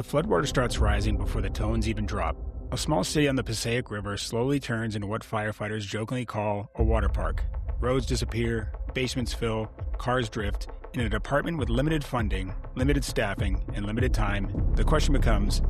The floodwater starts rising before the tones even drop. A small city on the Passaic River slowly turns into what firefighters jokingly call a water park. Roads disappear, basements fill, cars drift. In a department with limited funding, limited staffing, and limited time, the question becomes,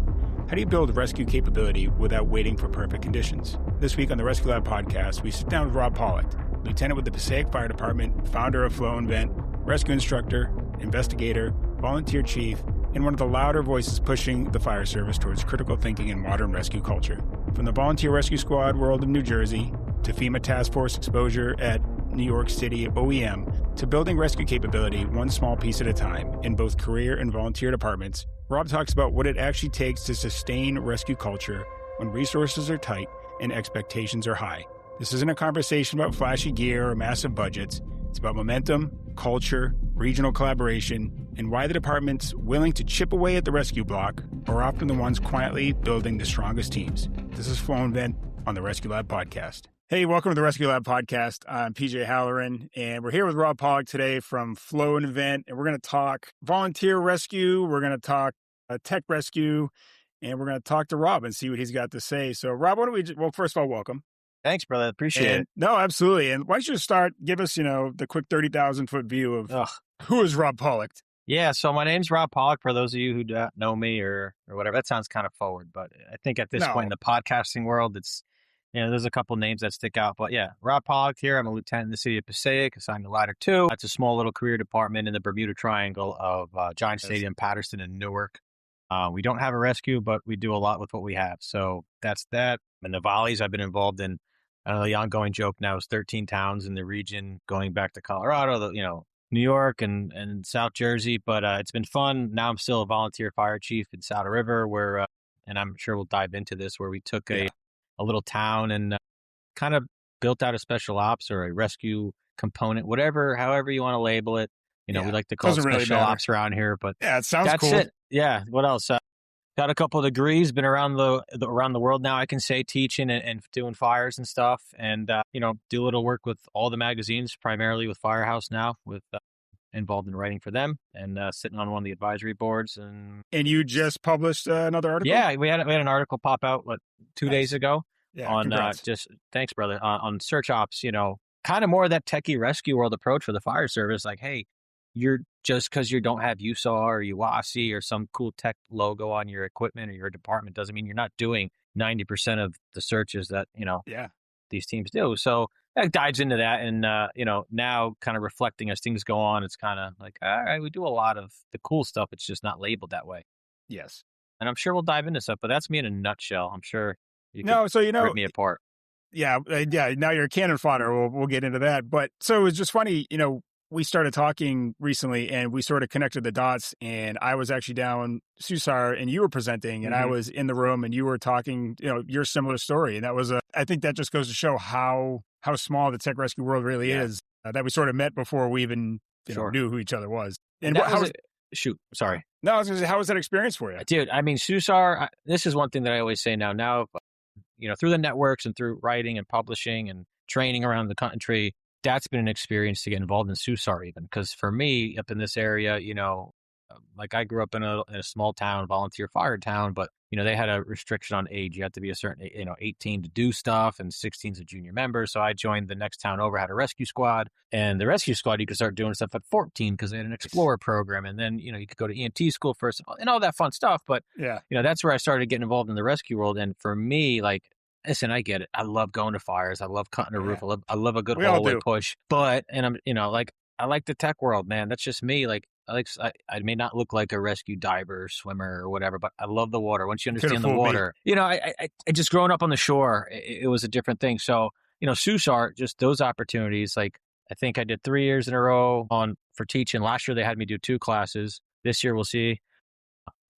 how do you build rescue capability without waiting for perfect conditions? This week on the Rescue Lab podcast, we sit down with Rob Policht, lieutenant with the Passaic Fire Department, founder of Flow Invent, rescue instructor, investigator, volunteer chief, and one of the louder voices pushing the fire service towards critical thinking in modern rescue culture. From the volunteer rescue squad world of New Jersey, to FEMA task force exposure at New York City OEM, to building rescue capability one small piece at a time in both career and volunteer departments, Rob talks about what it actually takes to sustain rescue culture when resources are tight and expectations are high. This isn't a conversation about flashy gear or massive budgets. It's about momentum, culture, regional collaboration, and why the departments willing to chip away at the rescue block are often the ones quietly building the strongest teams. This is Flow Invent on the Rescue Lab podcast. Hey, welcome to the Rescue Lab podcast. I'm PJ Halloran, and we're here with Rob Policht today from Flow Invent, and we're going to talk volunteer rescue, we're going to talk tech rescue, and we're going to talk to Rob and see what he's got to say. So, Rob, well, first of all, welcome. Thanks, brother. Appreciate it. No, absolutely. And why don't you start, give us, the quick 30,000-foot view of who is Rob Policht? Yeah, so my name's Rob Policht, for those of you who don't know me or whatever. That sounds kind of forward, but I think at this point in the podcasting world, it's, there's a couple names that stick out. But yeah, Rob Policht here. I'm a lieutenant in the city of Passaic, assigned to Ladder 2. That's a small little career department in the Bermuda Triangle of Giant Stadium, Patterson, and Newark. We don't have a rescue, but we do a lot with what we have. So that's that. And the volleys I've been involved in. I know the ongoing joke now is 13 towns in the region, going back to Colorado, New York and South Jersey. But it's been fun. Now I'm still a volunteer fire chief in Saddle River, where, and I'm sure we'll dive into this, where we took a little town and kind of built out a special ops or a rescue component, however you want to label it. We like to call it special ops around here. But yeah, it sounds that's cool. it. Yeah. What else? Got a couple of degrees, been around around the world now, I can say, teaching and doing fires and stuff, and, do a little work with all the magazines, primarily with Firehouse now, with involved in writing for them and sitting on one of the advisory boards. And you just published another article? Yeah, we had an article pop out, 2 days ago on thanks, brother, on search ops, kind of more of that techie rescue world approach for the fire service. Like, hey, you're just because you don't have USAR or UASI or some cool tech logo on your equipment or your department doesn't mean you're not doing 90% of the searches that, these teams do. So that dives into that. And, now kind of reflecting as things go on, it's kind of like, all right, we do a lot of the cool stuff. It's just not labeled that way. Yes. And I'm sure we'll dive into stuff, but that's me in a nutshell. I'm sure you can rip me apart. Yeah. Now you're cannon fodder. We'll get into that. But so it was just funny, we started talking recently and we sort of connected the dots, and I was actually down Susar and you were presenting and I was in the room and you were talking, your similar story. And that was I think that just goes to show how small the tech rescue world really is, that we sort of met before we even knew who each other was. And sorry. No, I was going to say, how was that experience for you? Dude, I mean, Susar, this is one thing that I always say now, through the networks and through writing and publishing and training around the country, that's been an experience to get involved in Susar even. Because for me, up in this area, I grew up in a small town, volunteer fire town, but, they had a restriction on age. You had to be a certain, 18 to do stuff, and 16 is a junior member. So I joined the next town over, had a rescue squad. And the rescue squad, you could start doing stuff at 14 because they had an Explorer program. And then, you could go to EMT school first and all that fun stuff. But, that's where I started getting involved in the rescue world. And for me, listen, I get it. I love going to fires. I love cutting a roof. I love a good hallway push. But, and I'm, I like the tech world, man. That's just me. I may not look like a rescue diver, swimmer, or whatever, but I love the water. Once you understand the water, I just growing up on the shore, it was a different thing. So, Susar, just those opportunities. I think I did 3 years in a row for teaching. Last year they had me do 2 classes. This year we'll see.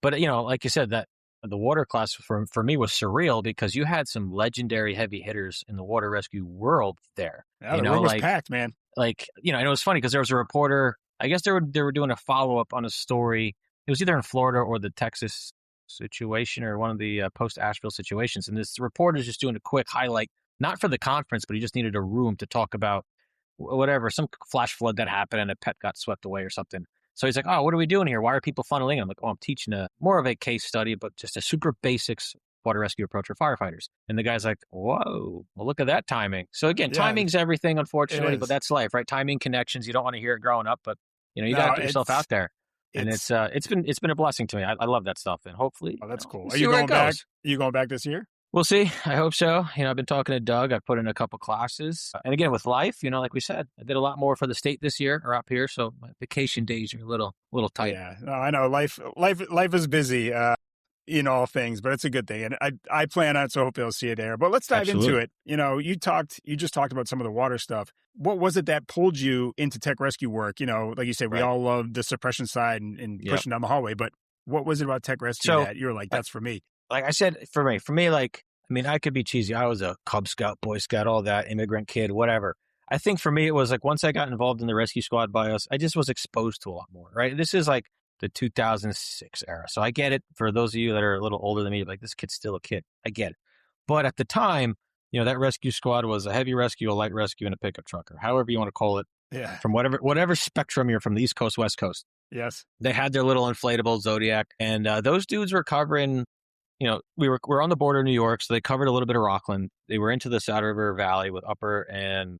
But like you said, that the water class for me was surreal because you had some legendary heavy hitters in the water rescue world there. Yeah, the room was packed, man. And it was funny because there was a reporter. I guess they were doing a follow-up on a story. It was either in Florida or the Texas situation or one of the post-Asheville situations. And this reporter is just doing a quick highlight, not for the conference, but he just needed a room to talk about whatever, some flash flood that happened and a pet got swept away or something. So he's like, oh, what are we doing here? Why are people funneling in? I'm like, oh, I'm teaching more of a case study, but just a super basics water rescue approach for firefighters. And the guy's like, whoa, well, look at that timing. So again, Yeah, timing's everything, it unfortunately, but is. that's life, right? Timing, connections. You don't want to hear it growing up, but you got to No, put yourself out there. And it's it's been a blessing to me. I love that stuff. And hopefully, oh, that's cool. we'll Are see you where it going back? goes. Are you going back this year? We'll see. I hope so. I've been talking to Doug. I've put in a couple classes. And again, with life, like we said, I did a lot more for the state this year or up here. So my vacation days are a little tight. Yeah, no, I know life is busy in all things, but it's a good thing. And I plan on, so I hope they'll see you there. But let's dive into it. You just talked about some of the water stuff. What was it that pulled you into tech rescue work? Like you said, we all love the suppression side and pushing down the hallway, but what was it about tech rescue that you're like, that's for me? Like I said, for me, like, I mean, I could be cheesy. I was a Cub Scout, Boy Scout, all that, immigrant kid, whatever. I think for me, it was like once I got involved in the rescue squad by us, I just was exposed to a lot more, right? This is like the 2006 era. So I get it. For those of you that are a little older than me, like, this kid's still a kid. I get it. But at the time, that rescue squad was a heavy rescue, a light rescue, and a pickup truck, or however you want to call it. Yeah. From whatever spectrum you're from, the East Coast, West Coast. Yes. They had their little inflatable Zodiac, and those dudes were covering, we're on the border of New York, so they covered a little bit of Rockland. They were into the Saddle River Valley with Upper and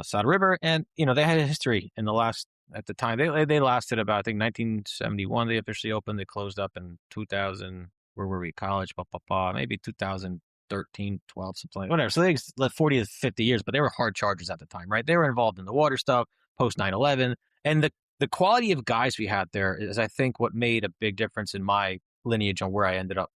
Saddle River, and they had a history in at the time. They lasted about, I think, 1971. They officially opened. They closed up in 2000. Where were we? College, maybe 2013, 12, something like whatever. So they left 40 to 50 years, but they were hard chargers at the time, right? They were involved in the water stuff post 9/11, and the quality of guys we had there is, I think, what made a big difference in my lineage on where I ended up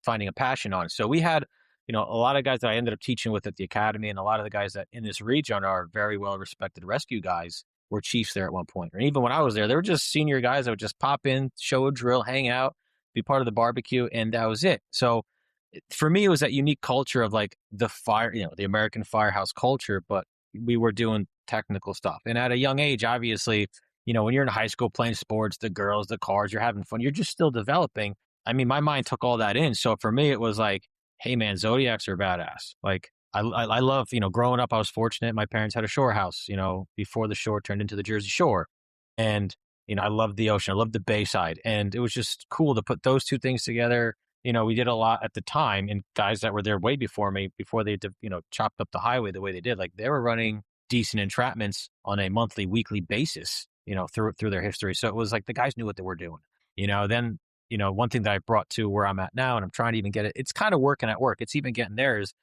finding a passion on. So we had, a lot of guys that I ended up teaching with at the academy, and a lot of the guys that in this region are very well respected rescue guys were chiefs there at one point. And even when I was there, they were just senior guys that would just pop in, show a drill, hang out, be part of the barbecue, and that was it. So for me, it was that unique culture of like the fire, the American firehouse culture, but we were doing technical stuff. And at a young age, obviously, when you're in high school playing sports, the girls, the cars, you're having fun, you're just still developing. I mean, my mind took all that in. So for me, it was like, hey, man, Zodiacs are badass. Like, I love, growing up, I was fortunate. My parents had a shore house, before the shore turned into the Jersey Shore. And, I loved the ocean. I loved the Bayside. And it was just cool to put those two things together. We did a lot at the time, and guys that were there way before me, before they, chopped up the highway the way they did, like they were running decent entrapments on a monthly, weekly basis, through their history. So it was like the guys knew what they were doing. Then, one thing that I brought to where I'm at now, and I'm trying to even get it, it's kind of working at work. It's even getting there is,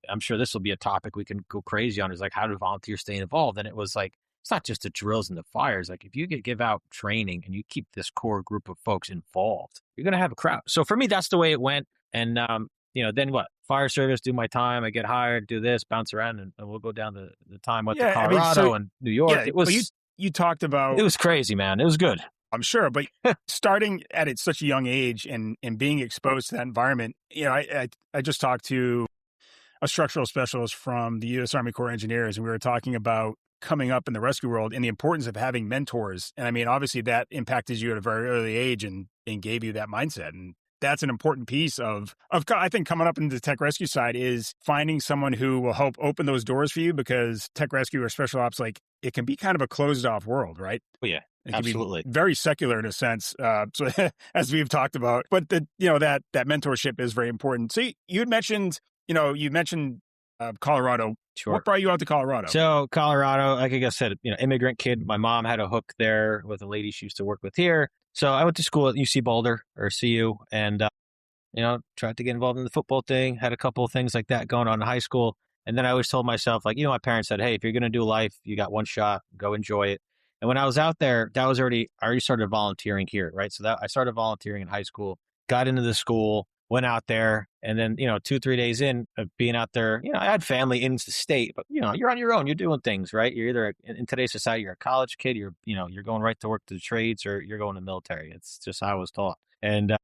I'm sure this will be a topic we can go crazy on, is like, how do volunteers stay involved? And it was like, it's not just the drills and the fires. Like, if you give out training and you keep this core group of folks involved, you're going to have a crowd. So for me, that's the way it went. And, then what? Fire service, do my time. I get hired, do this, bounce around, and we'll go down the time with to Colorado and New York. Yeah, it was, you talked about, it was crazy, man. It was good. I'm sure, but starting at such a young age and being exposed to that environment, I just talked to a structural specialist from the U.S. Army Corps of Engineers, and we were talking about coming up in the rescue world and the importance of having mentors. And I mean, obviously that impacted you at a very early age and gave you that mindset. And that's an important piece of I think coming up into the tech rescue side is finding someone who will help open those doors for you, because tech rescue or special ops, like, it can be kind of a closed off world, right? Oh, yeah. It can Absolutely. be very secular in a sense, so as we've talked about. But that mentorship is very important. So you had mentioned, Colorado. Sure. What brought you out to Colorado? So Colorado, like I said, immigrant kid. My mom had a hook there with a lady she used to work with here. So I went to school at UC Boulder, or CU, and tried to get involved in the football thing. Had a couple of things like that going on in high school. And then I always told myself, like, my parents said, hey, if you're going to do life, you got one shot, go enjoy it. And when I was out there, I already started volunteering here, right? So I started volunteering in high school, got into the school, went out there, and then, 2-3 days in of being out there, I had family in the state, but, you're on your own, you're doing things, right? You're either, in today's society, you're a college kid, you're going right to work to the trades, or you're going to the military. It's just how I was taught. And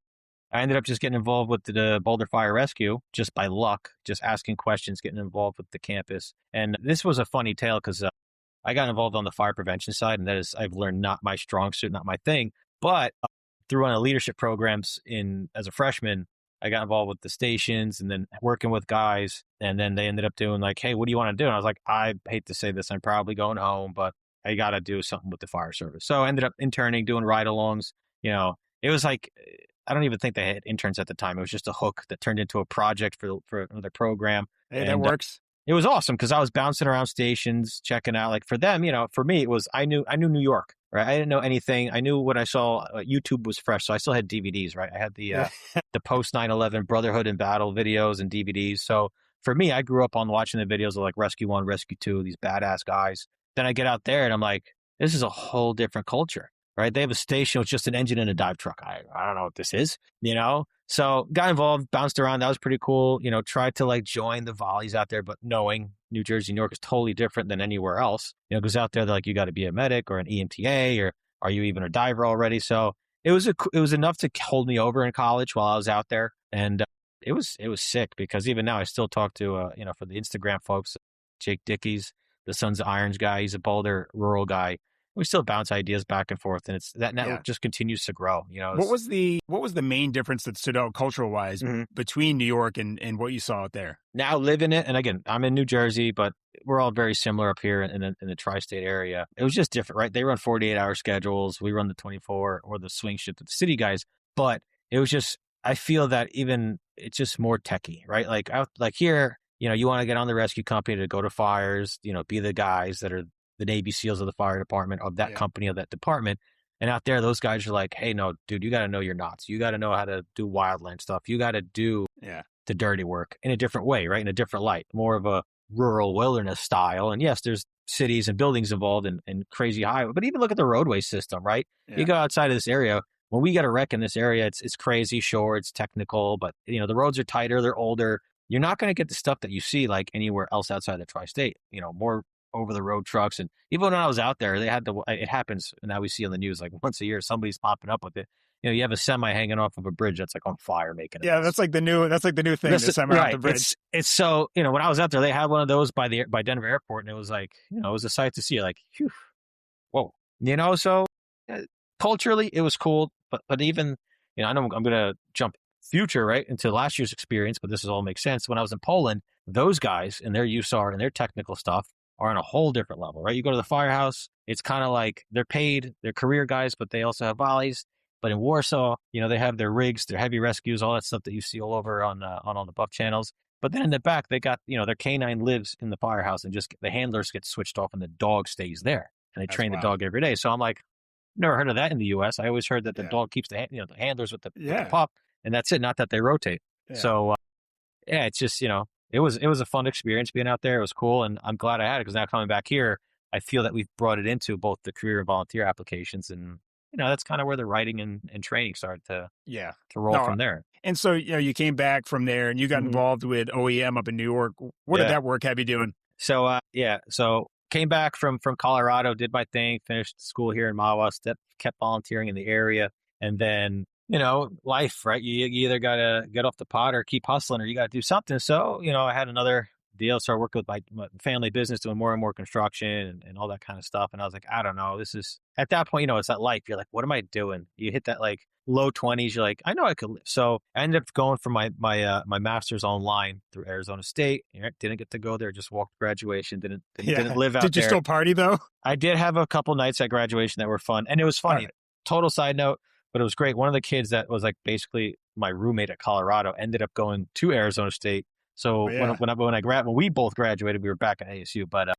I ended up just getting involved with the Boulder Fire Rescue, just by luck, just asking questions, getting involved with the campus. And this was a funny tale, because I got involved on the fire prevention side, and that is, I've learned, not my strong suit, not my thing. But through one of the leadership programs as a freshman, I got involved with the stations and then working with guys. And then they ended up doing like, hey, what do you want to do? And I was like, I hate to say this, I'm probably going home, but I got to do something with the fire service. So I ended up interning, doing ride-alongs. It was like, I don't even think they had interns at the time. It was just a hook that turned into a project for another program. Hey, that works. It was awesome because I was bouncing around stations, checking out. Like for them, for me, it was I knew New York, right? I didn't know anything. I knew what I saw. YouTube was fresh, so I still had DVDs, right? I had the the post 9/11 Brotherhood in Battle videos and DVDs. So for me, I grew up on watching the videos of like Rescue 1, Rescue 2, these badass guys. Then I get out there and I'm like, this is a whole different culture, right? They have a station with just an engine and a dive truck. I don't know what this is, So got involved, bounced around. That was pretty cool. Tried to like join the volleys out there, but knowing New Jersey, New York is totally different than anywhere else. Because out there, they're like, you got to be a medic or an EMTA, or are you even a diver already? So it was enough to hold me over in college while I was out there. And it was sick because even now I still talk to, for the Instagram folks, Jake Dickies, the Sons of Irons guy. He's a Boulder rural guy. We still bounce ideas back and forth, and that network just continues to grow. What was the main difference that stood out cultural wise between New York and what you saw out there? Now living it, and again, I'm in New Jersey, but we're all very similar up here in the tri-state area. It was just different, right? They run 48-hour schedules. We run the 24 or the swing shift with the city guys, but it was just, I feel that even it's just more techie, right? Like here, you want to get on the rescue company to go to fires, be the guys that are the Navy SEALs of the fire department, of that company, of that department. And out there, those guys are like, hey, no, dude, you got to know your knots. You got to know how to do wildland stuff. You got to do the dirty work in a different way, right? In a different light, more of a rural wilderness style. And yes, there's cities and buildings involved and crazy highway, but even look at the roadway system, right? Yeah. You go outside of this area. When we get a wreck in this area, it's crazy. Sure, it's technical, but the roads are tighter, they're older. You're not going to get the stuff that you see like anywhere else outside the tri-state, more over the road trucks. And even when I was out there, it happens. And now we see on the news, like once a year, somebody's popping up with it. You have a semi hanging off of a bridge that's like on fire making it. Yeah. That's like the new thing. The semi off the bridge. It's so, when I was out there, they had one of those by Denver airport, and it was like, it was a sight to see. Like, phew, whoa, so culturally it was cool, but even, I know I'm going to jump future, right, into last year's experience, but this all makes sense. When I was in Poland, those guys and their USAR and their technical stuff are on a whole different level, right? You go to the firehouse, it's kind of like they're paid, they're career guys, but they also have volleys. But in Warsaw, they have their rigs, their heavy rescues, all that stuff that you see all over on all the buff channels. But then in the back, they got, their canine lives in the firehouse, and just the handlers get switched off and the dog stays there. And they train the dog every day. So I'm like, never heard of that in the U.S. I always heard that the dog keeps the handlers with the pup, and that's it. Not that they rotate. Yeah. So it's just, it was a fun experience being out there. It was cool, and I'm glad I had it because now coming back here, I feel that we've brought it into both the career and volunteer applications, and that's kind of where the writing and training started to roll from there. And so you came back from there, and you got involved with OEM up in New York. What did that work have you doing? So so came back from Colorado, did my thing, finished school here in Mahwah, kept volunteering in the area, and then life, right? You either got to get off the pot or keep hustling, or you got to do something. So, I had another deal. Started working with my family business, doing more and more construction and all that kind of stuff. And I was like, I don't know, this is, at that point, it's that life. You're like, what am I doing? You hit that like low 20s. You're like, I know I could live. So I ended up going for my master's online through Arizona State. Didn't get to go there. Just walked graduation. Didn't live out there. Did you still party though? I did have a couple nights at graduation that were fun. And it was funny. Right. Total side note. But it was great. One of the kids that was like basically my roommate at Colorado ended up going to Arizona State. So when we both graduated, we were back at ASU. But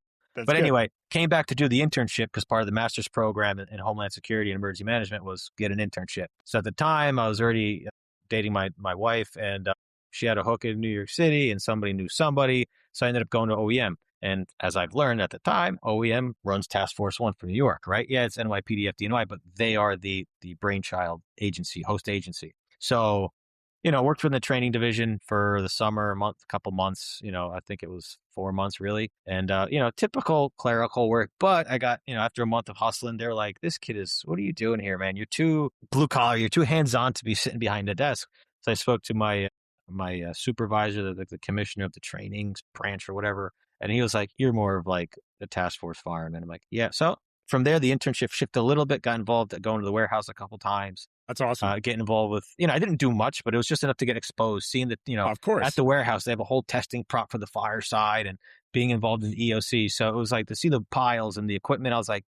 anyway, came back to do the internship because part of the master's program in Homeland Security and Emergency Management was get an internship. So at the time, I was already dating my wife, and she had a hook in New York City, and somebody knew somebody. So I ended up going to OEM. And as I've learned at the time, OEM runs Task Force 1 for New York, right? Yeah, it's NYPD, FDNY, but they are the brainchild agency, host agency. So, worked for the training division for the summer, couple months, I think it was 4 months really. And, typical clerical work. But I got, after a month of hustling, they're like, this kid what are you doing here, man? You're too blue collar, you're too hands-on to be sitting behind a desk. So I spoke to my supervisor, the commissioner of the trainings branch or whatever. And he was like, you're more of like the task force fireman. I'm like, yeah. So from there, the internship shifted a little bit, got involved at going to the warehouse a couple times. That's awesome. Getting involved with, I didn't do much, but it was just enough to get exposed, seeing that, of course, at the warehouse, they have a whole testing prop for the fire side and being involved in the EOC. So it was like to see the piles and the equipment. I was like,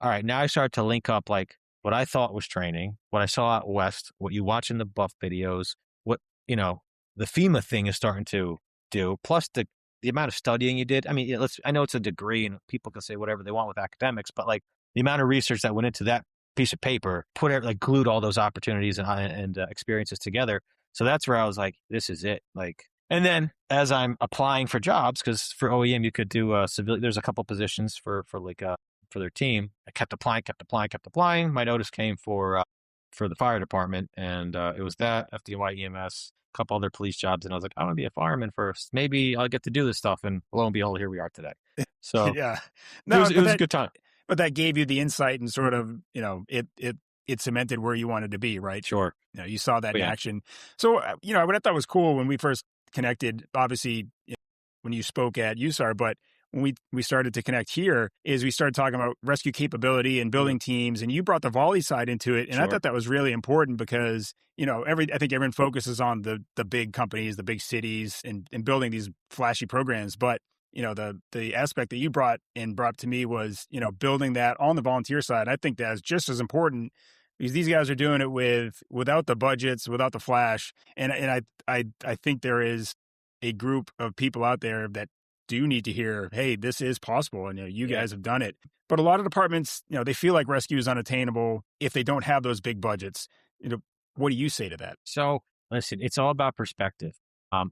all right, now I started to link up like what I thought was training, what I saw out west, what you watch in the buff videos, what, the FEMA thing is starting to do, plus the amount of studying you did. I mean, I know it's a degree and people can say whatever they want with academics, but like the amount of research that went into that piece of paper, glued all those opportunities and experiences together. So that's where I was like, this is it. Like, and then as I'm applying for jobs, because for OEM you could do civilian. There's a couple positions for their team. I kept applying. My notice came for the fire department, and it was that FDY EMS, a couple other police jobs, and I was like, I want to be a fireman first. Maybe I'll get to do this stuff, and lo and behold, here we are today. So yeah, it was a good time. But that gave you the insight and sort of, it cemented where you wanted to be, right? Sure. You saw that in action. So, what I thought was cool when we first connected, obviously, when you spoke at USAR, but when we started to connect here is we started talking about rescue capability and building teams, and you brought the Volly side into it. And I thought that was really important because, I think everyone focuses on the big companies, the big cities and building these flashy programs. But, the aspect that you brought to me was, building that on the volunteer side. I think that's just as important because these guys are doing it without the budgets, without the flash. And I think there is a group of people out there that do need to hear, hey, this is possible. And you guys have done it. But a lot of departments, they feel like rescue is unattainable if they don't have those big budgets. What do you say to that? So listen, it's all about perspective.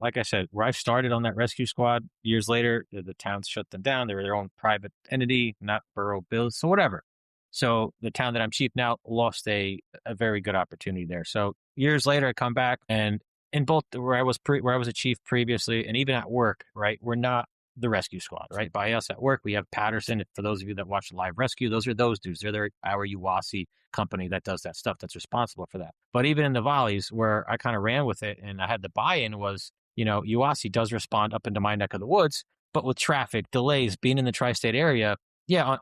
Like I said, where I started on that rescue squad, years later, the towns shut them down. They were their own private entity, not borough bills, so whatever. So the town that I'm chief now lost a very good opportunity there. So years later, I come back, and in both where I was a chief previously, and even at work, right, we're not the rescue squad, right? By us at work, we have Patterson. For those of you that watch live rescue, those are those dudes. They're our UASI company that does that stuff, that's responsible for that. But even in the volleys where I kind of ran with it and I had the buy-in was, UASI does respond up into my neck of the woods, but with traffic, delays, being in the tri-state area,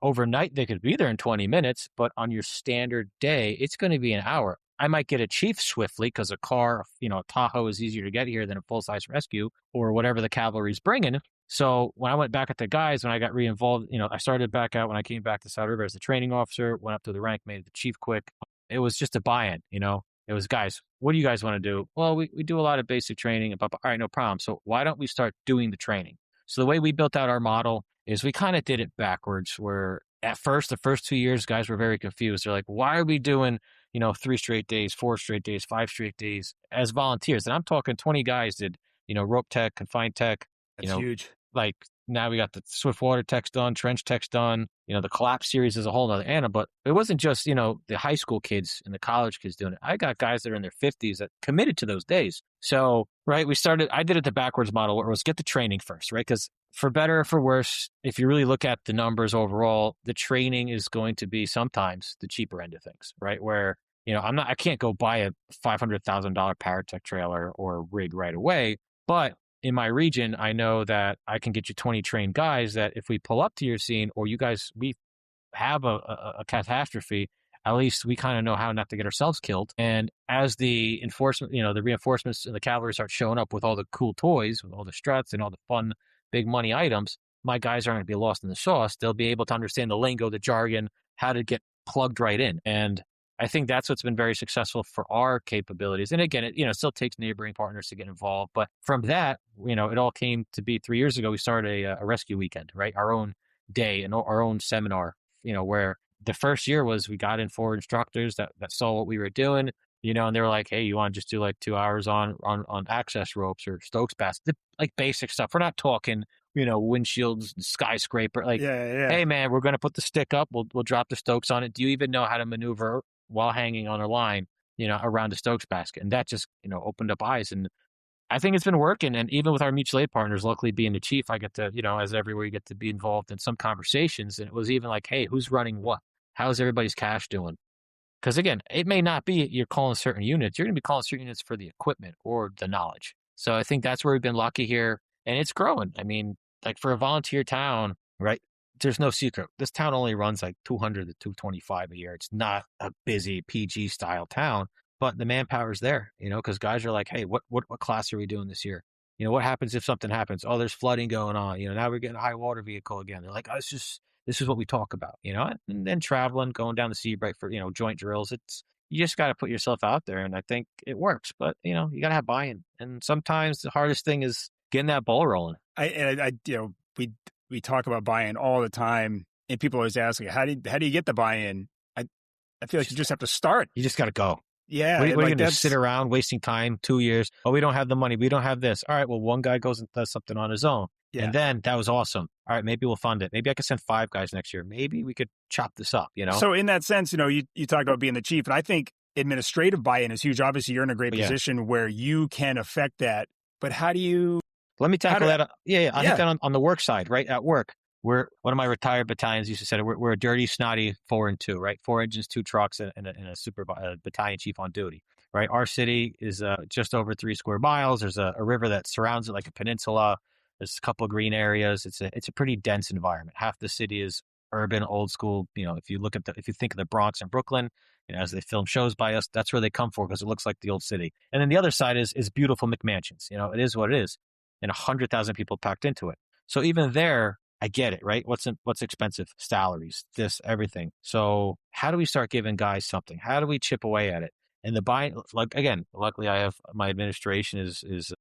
overnight they could be there in 20 minutes, but on your standard day, it's going to be an hour. I might get a chief swiftly because a car, a Tahoe is easier to get here than a full-size rescue or whatever the cavalry's bringing. So when I went back at the guys, when I got re-involved, I started back out when I came back to South River as the training officer, went up to the rank, made it the chief quick. It was just a buy-in, It was, guys, what do you guys want to do? Well, we do a lot of basic training. All right, no problem. So why don't we start doing the training? So the way we built out our model is we kind of did it backwards, where at first, the first 2 years, guys were very confused. They're like, why are we doing 3 straight days, 4 straight days, 5 straight days as volunteers? And I'm talking 20 guys did, rope tech, confined tech. That's huge. Like now we got the swift water techs done, trench techs done, the collapse series is a whole other animal, but it wasn't just, the high school kids and the college kids doing it. I got guys that are in their 50s that committed to those days. So, right, I did it the backwards model where it was get the training first, right? Because for better or for worse, if you really look at the numbers overall, the training is going to be sometimes the cheaper end of things, right? Where, I can't go buy a $500,000 Paratech trailer or rig right away, but in my region, I know that I can get you 20 trained guys that if we pull up to your scene or you guys, we have a catastrophe, at least we kind of know how not to get ourselves killed. And as the enforcement, the reinforcements and the cavalry start showing up with all the cool toys, with all the struts and all the fun, big money items, my guys aren't going to be lost in the sauce. They'll be able to understand the lingo, the jargon, how to get plugged right in. And I think that's what's been very successful for our capabilities. And again, it still takes neighboring partners to get involved. But from that, it all came to be 3 years ago. We started a rescue weekend, right? Our own day and our own seminar, where the first year was we got in 4 instructors that saw what we were doing, and they were like, hey, you want to just do like 2 hours on access ropes or Stokes baskets, like basic stuff. We're not talking, windshields, skyscraper. Like, hey, man, we're going to put the stick up. We'll drop the Stokes on it. Do you even know how to maneuver while hanging on a line, around a Stokes basket? And that just, opened up eyes. And I think it's been working. And even with our mutual aid partners, luckily being the chief, I get to, as everywhere you get to be involved in some conversations. And it was even like, hey, who's running what? How's everybody's cash doing? Because again, it may not be you're calling certain units. You're going to be calling certain units for the equipment or the knowledge. So I think that's where we've been lucky here. And it's growing. I mean, like for a volunteer town, right? There's no secret. This town only runs like 200 to 225 a year. It's not a busy PG style town, but the manpower is there, because guys are like, hey, what class are we doing this year? What happens if something happens? Oh, there's flooding going on. Now we're getting a high water vehicle again. They're like, oh, it's just this is what we talk about, and then traveling, going down the Seabright for, joint drills. You just got to put yourself out there. And I think it works, but you got to have buy-in. And sometimes the hardest thing is getting that ball rolling. We talk about buy-in all the time, and people always ask, like, how do you get the buy-in? I feel like you just have to start. You just got to go. Yeah. What are you going to sit around wasting time, 2 years? Oh, we don't have the money. We don't have this. All right, well, one guy goes and does something on his own. Yeah. And then that was awesome. All right, maybe we'll fund it. Maybe I could send 5 guys next year. Maybe we could chop this up, So in that sense, you talked about being the chief, and I think administrative buy-in is huge. Obviously, you're in a great position where you can affect that. But how do you... Let me tackle that. I hit that on the work side, right? At work. One of my retired battalions used to say, we're a dirty, snotty 4 and 2, right? 4 engines, 2 trucks, and a super battalion chief on duty, right? Our city is just over 3 square miles. There's a river that surrounds it like a peninsula. There's a couple of green areas. It's a pretty dense environment. Half the city is urban, old school. If you think of the Bronx and Brooklyn, as they film shows by us, that's where they come for because it looks like the old city. And then the other side is beautiful McMansions. It is what it is, and 100,000 people packed into it. So even there, I get it, right? What's expensive? Salaries, this, everything. So how do we start giving guys something? How do we chip away at it? And the buy, luckily I have my administration is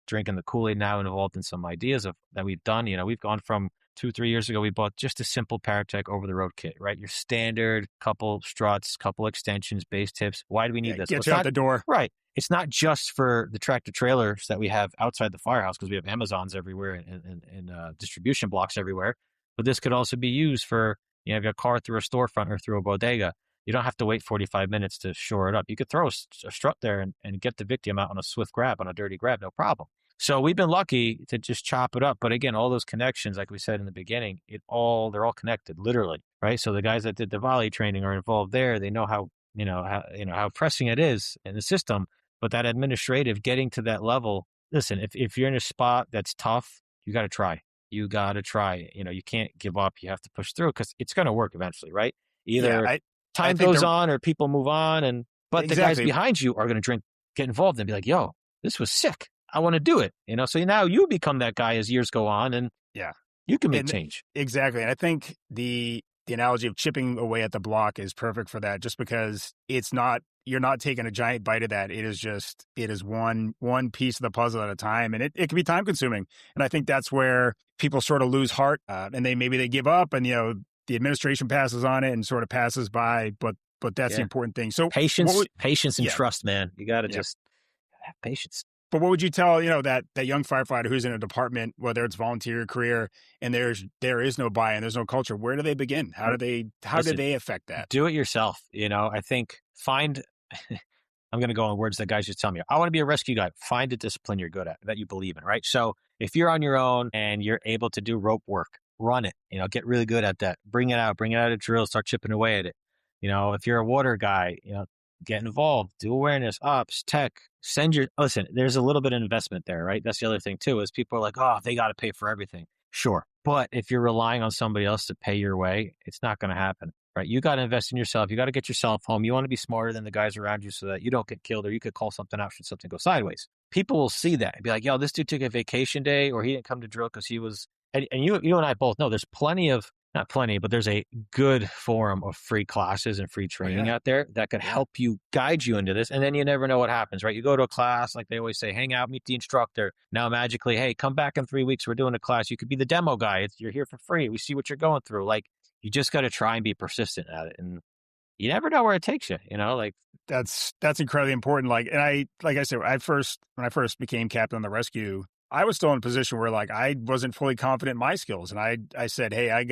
drinking the Kool-Aid now and involved in some ideas that we've done. We've gone from 2-3 years ago, we bought just a simple Paratech over-the-road kit, right? Your standard couple struts, couple extensions, base tips. Why do we need this? Get you out the door. Right. It's not just for the tractor trailers that we have outside the firehouse because we have Amazons everywhere and distribution blocks everywhere. But this could also be used for, if your car through a storefront or through a bodega. You don't have to wait 45 minutes to shore it up. You could throw a strut there and get the victim out on a swift grab, on a dirty grab, no problem. So we've been lucky to just chop it up. But again, all those connections, like we said in the beginning, they're all connected, literally, right? So the guys that did the Volly training are involved there. They know how pressing it is in the system. But that administrative, getting to that level, listen, if you're in a spot that's tough, you got to try. You got to try. You can't give up. You have to push through because it's going to work eventually, right? Either time goes on or people move on. But the guys behind you are going to get involved and be like, yo, this was sick. I want to do it. So now you become that guy as years go on and you can make change. Exactly. And I think the analogy of chipping away at the block is perfect for that, just because you're not taking a giant bite of that. It is one piece of the puzzle at a time. And it can be time consuming. And I think that's where people sort of lose heart and maybe they give up and, the administration passes on it and sort of passes by, but that's the important thing. So patience and trust, man. You got to just have patience. But what would you tell, that young firefighter who's in a department, whether it's volunteer career, and there is no buy-in, there's no culture? Where do they begin? How do they affect that? Do it yourself. I think I'm going to go on words that guys just tell me. I want to be a rescue guy. Find a discipline you're good at, that you believe in, right? So if you're on your own and you're able to do rope work, run it, get really good at that. Bring it out of drill, start chipping away at it. If you're a water guy, get involved, do awareness, ops, tech, listen, there's a little bit of investment there, right? That's the other thing too, is people are like, oh, they got to pay for everything. Sure. But if you're relying on somebody else to pay your way, it's not going to happen, right? You got to invest in yourself. You got to get yourself home. You want to be smarter than the guys around you so that you don't get killed or you could call something out should something go sideways. People will see that and be like, yo, this dude took a vacation day or he didn't come to drill because he was, and you and I both know there's not plenty, but there's a good forum of free classes and free training out there that could help you, guide you into this. And then you never know what happens, right? You go to a class, like they always say, hang out, meet the instructor. Now magically, hey, come back in 3 weeks. We're doing a class. You could be the demo guy. You're here for free. We see what you're going through. Like, you just got to try and be persistent at it. And you never know where it takes you, like. That's incredibly important. Like I said, when I first became captain on the rescue, I was still in a position where I wasn't fully confident in my skills. And I said, hey, I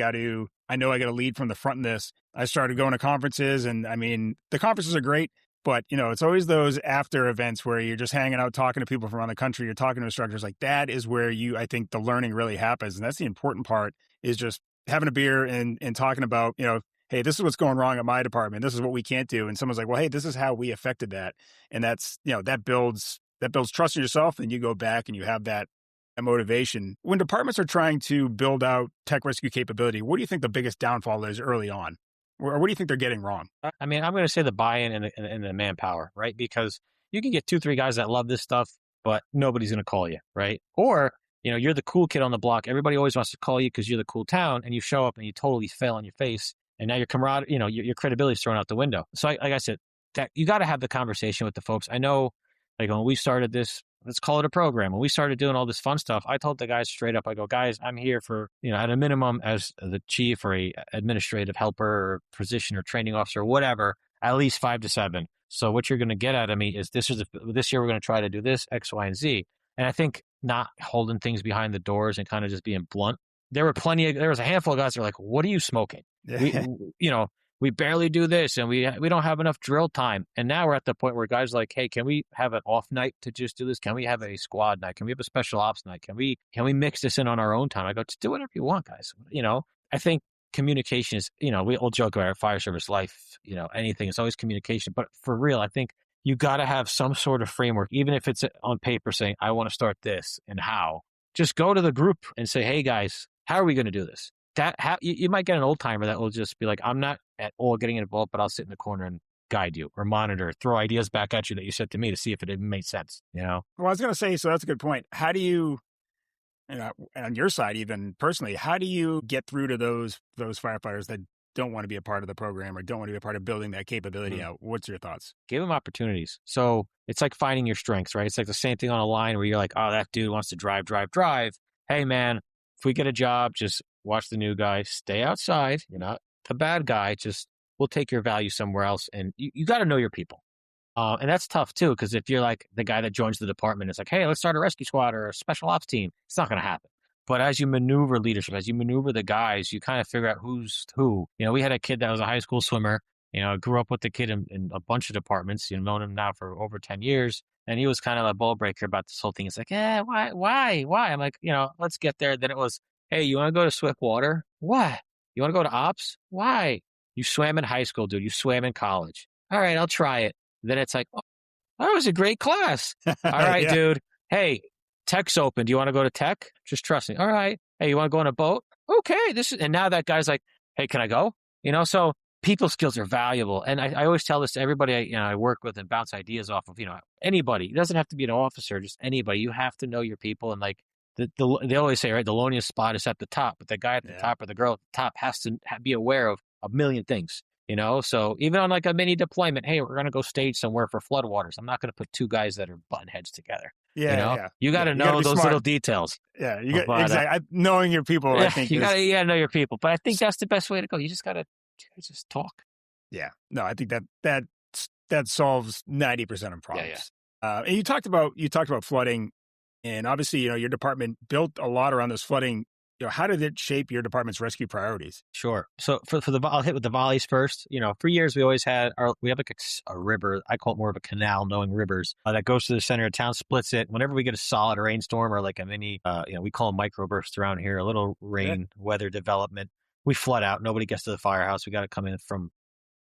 know I got to lead from the front in this. I started going to conferences and the conferences are great, but it's always those after events where you're just hanging out, talking to people from around the country. You're talking to instructors. Like that is where I think the learning really happens. And that's the important part, is just having a beer and talking about, hey, this is what's going wrong at my department. This is what we can't do. And someone's like, well, hey, this is how we affected that. And that's, that builds trust in yourself. And you go back and you have that motivation. When departments are trying to build out tech rescue capability, what do you think the biggest downfall is early on? Or what do you think they're getting wrong? I'm going to say the buy-in and the manpower, right? Because you can get 2-3 guys that love this stuff, but nobody's going to call you, right? Or you're the cool kid on the block. Everybody always wants to call you because you're the cool town, and you show up and you totally fail on your face. And now your camaraderie, your credibility is thrown out the window. So like I said, that you got to have the conversation with the folks. I know, like when we started this, let's call it a program. When we started doing all this fun stuff, I told the guys straight up, I go, guys, I'm here for, at a minimum as the chief or a administrative helper or physician or training officer or whatever, at least 5 to 7. So what you're going to get out of me is this year we're going to try to do this, X, Y, and Z. And I think not holding things behind the doors and kind of just being blunt. There was a handful of guys that were like, what are you smoking? We barely do this and we don't have enough drill time. And now we're at the point where guys are like, hey, can we have an off night to just do this? Can we have a squad night? Can we have a special ops night? Can we mix this in on our own time? I go, just do whatever you want, guys. I think communication is, we all joke about our fire service life, anything. It's always communication. But for real, I think you got to have some sort of framework, even if it's on paper saying, I want to start this and how. Just go to the group and say, hey, guys, how are we going to do this? You might get an old timer that will just be like, I'm not at all getting involved, but I'll sit in the corner and guide you or monitor, throw ideas back at you that you said to me to see if it even made sense, Well, I was going to say, so that's a good point. How do you, on your side, even personally, how do you get through to those firefighters that don't want to be a part of the program or don't want to be a part of building that capability out? What's your thoughts? Give them opportunities. So it's like finding your strengths, right? It's like the same thing on a line where you're like, oh, that dude wants to drive. Hey, man, if we get a job, just watch the new guy, stay outside. You're not the bad guy. Just we'll take your value somewhere else. And you got to know your people. And that's tough too, because if you're like the guy that joins the department, it's like, hey, let's start a rescue squad or a special ops team. It's not going to happen. But as you maneuver leadership, as you maneuver the guys, you kind of figure out who's who. We had a kid that was a high school swimmer. Grew up with the kid in a bunch of departments. Known him now for over 10 years. And he was kind of a ball breaker about this whole thing. It's like, why? I'm like, let's get there. Then it was, hey, you want to go to Swift Water? Why? You want to go to ops? Why? You swam in high school, dude. You swam in college. All right, I'll try it. Then it's like, oh, that was a great class. All right, yeah. Dude. Hey, tech's open. Do you want to go to tech? Just trust me. All right. Hey, you want to go on a boat? Okay. And now that guy's like, hey, can I go? So people skills are valuable. And I always tell this to everybody I work with and bounce ideas off of, anybody. It doesn't have to be an officer, just anybody. You have to know your people. And like they always say, right, the loneliest spot is at the top, but the guy at the top or the girl at the top has to be aware of a million things. So even on like a mini deployment, hey, we're going to go stage somewhere for floodwaters. I'm not going to put two guys that are button heads together. Yeah. You got to know those little details. Yeah. Exactly. Knowing your people, I think. You got to know your people. But I think that's the best way to go. You just got to just talk. Yeah. No, I think that solves 90% of problems. Yeah. And you talked about flooding, and obviously, your department built a lot around this flooding. How did it shape your department's rescue priorities? Sure. So I'll hit with the volleys first. For years we always had we have like a river. I call it more of a canal, knowing rivers that goes to the center of town, splits it. Whenever we get a solid rainstorm or like a mini, we call them microbursts around here, a little rain weather development, we flood out. Nobody gets to the firehouse. We got to come in from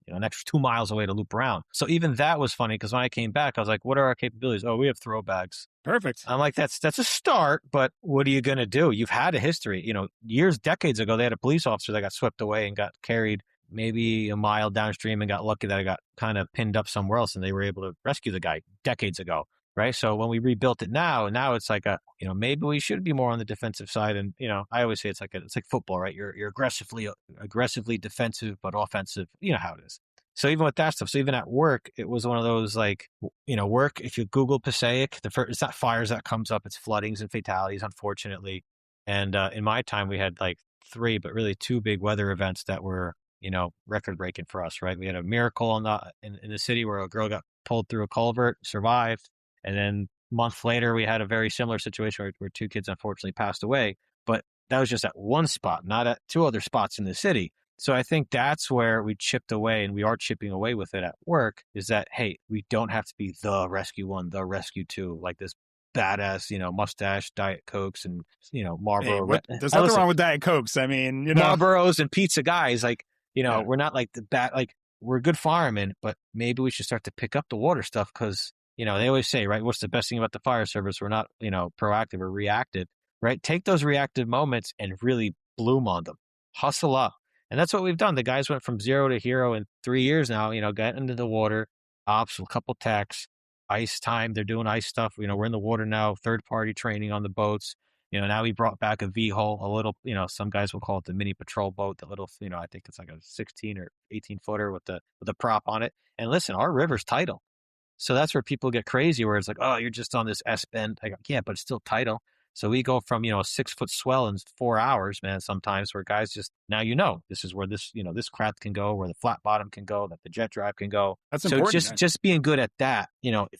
an extra 2 miles away to loop around. So even that was funny because when I came back, I was like, what are our capabilities? Oh, we have throw bags. Perfect. I'm like, that's a start, but what are you going to do? You've had a history. Decades ago, they had a police officer that got swept away and got carried maybe a mile downstream and got lucky that it got kind of pinned up somewhere else and they were able to rescue the guy decades ago. Right. So when we rebuilt it now it's like maybe we should be more on the defensive side. And, I always say it's like football, right? You're aggressively defensive, but offensive. You know how it is. So even with that stuff, so even at work, it was one of those like, work, if you Google Passaic, it's not fires that comes up, it's floodings and fatalities, unfortunately. And in my time, we had like 3, but really 2 big weather events that were, record breaking for us, right? We had a miracle in the city where a girl got pulled through a culvert, survived. And then a month later, we had a very similar situation where 2 kids unfortunately passed away. But that was just at one spot, not at 2 other spots in the city. So I think that's where we chipped away, and we are chipping away with it at work, is that, hey, we don't have to be the rescue 1, the rescue 2, like this badass, mustache, Diet Cokes and, Marlboro. Hey, there's nothing wrong with Diet Cokes. I mean, Marlboros and pizza guys, like, we're not like the bad, like we're good firemen, but maybe we should start to pick up the water stuff because, they always say, right, what's the best thing about the fire service? We're not, proactive or reactive, right? Take those reactive moments and really bloom on them. Hustle up. And that's what we've done. The guys went from 0 to hero in 3 years now, got into the water, ops, a couple techs, ice time. They're doing ice stuff. We're in the water now, third party training on the boats. Now we brought back a V-hull, a little, some guys will call it the mini patrol boat, the little, I think it's like a 16 or 18 footer with the prop on it. And listen, our river's tidal. So that's where people get crazy, where it's like, oh, you're just on this S bend. I go, yeah, but it's still tidal. So we go from, a 6-foot swell in 4 hours, man, sometimes, where guys just, now this is where this, this craft can go, where the flat bottom can go, that the jet drive can go. That's so important. just being good at that,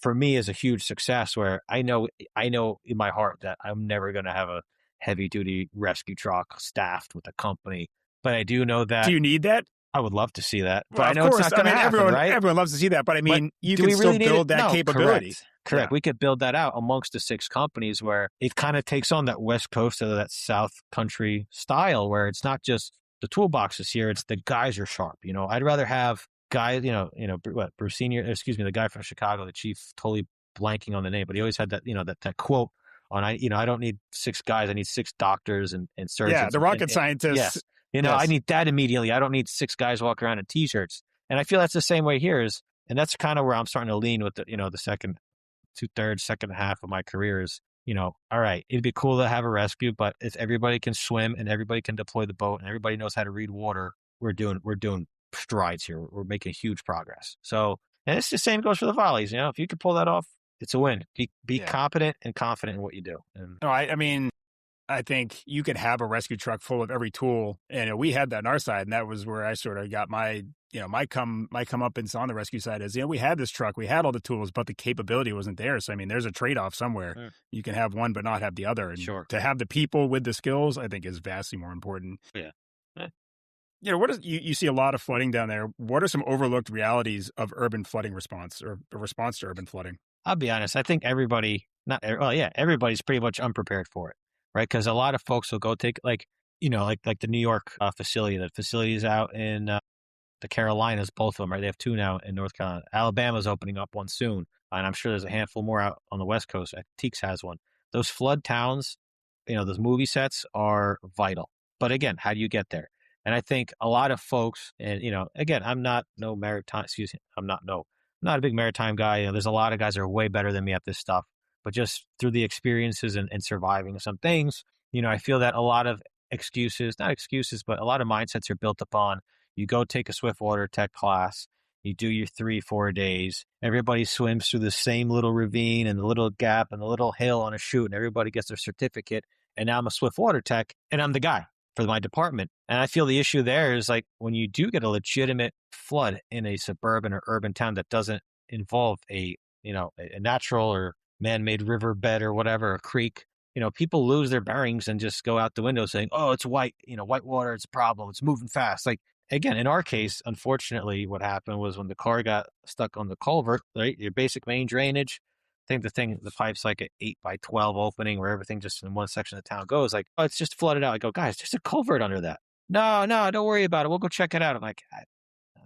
for me is a huge success, where I know in my heart that I'm never going to have a heavy duty rescue truck staffed with a company, but I do know that. Do you need that? I would love to see that, but well, I know it's not going to happen, right? Everyone loves to see that, but I mean, but you can still build that capability. Correct. Yeah. We could build that out amongst the 6 companies, where it kind of takes on that West Coast or that South Country style, where it's not just the toolbox is here, it's the guys are sharp. I'd rather have guys, Bruce Senior, the guy from Chicago, the chief, totally blanking on the name, but he always had that, that quote on, I don't need 6 guys, I need 6 doctors and surgeons. Yeah, the rocket scientists. Yes. I need that immediately. I don't need 6 guys walking around in t-shirts. And I feel that's the same way here and that's kind of where I'm starting to lean with the second 2/3, second half of my career is, all right, it'd be cool to have a rescue, but if everybody can swim and everybody can deploy the boat and everybody knows how to read water, we're doing strides here. We're making huge progress. So, and it's the same goes for the volleys. If you can pull that off, it's a win. Be competent and confident in what you do. And no, I mean, I think you could have a rescue truck full of every tool, and we had that on our side, and that was where I sort of got my comeuppance on the rescue side is, we had this truck, we had all the tools, but the capability wasn't there. So, I mean, there's a trade-off somewhere. You can have one, but not have the other. And to have the people with the skills, I think is vastly more important. Yeah. What is you see a lot of flooding down there. What are some overlooked realities of urban flooding response or response to urban flooding? I'll be honest. I think everybody's pretty much unprepared for it. Right, because a lot of folks will go take like the New York facility. The facilities out in the Carolinas, both of them. Right, they have 2 now in North Carolina. Alabama's opening up one soon, and I'm sure there's a handful more out on the West Coast. Teeks has one. Those flood towns, those movie sets are vital. But again, how do you get there? And I think a lot of folks, and again, I'm not a big maritime guy. There's a lot of guys that are way better than me at this stuff. But just through the experiences and surviving some things, I feel that a lot of not excuses, but a lot of mindsets are built upon, you go take a swiftwater tech class, you do your 3-4 days, everybody swims through the same little ravine and the little gap and the little hill on a chute, and everybody gets their certificate, and now I'm a swiftwater tech, and I'm the guy for my department. And I feel the issue there is like when you do get a legitimate flood in a suburban or urban town that doesn't involve a natural or man-made riverbed or whatever, a creek, people lose their bearings and just go out the window saying, oh, it's white water, it's a problem, it's moving fast. Like, again, in our case, unfortunately, what happened was when the car got stuck on the culvert, right, your basic main drainage, I think the pipe's like an 8x12 opening where everything just in one section of the town goes, like, oh, it's just flooded out. I go, guys, there's a culvert under that. No, don't worry about it. We'll go check it out. I'm like,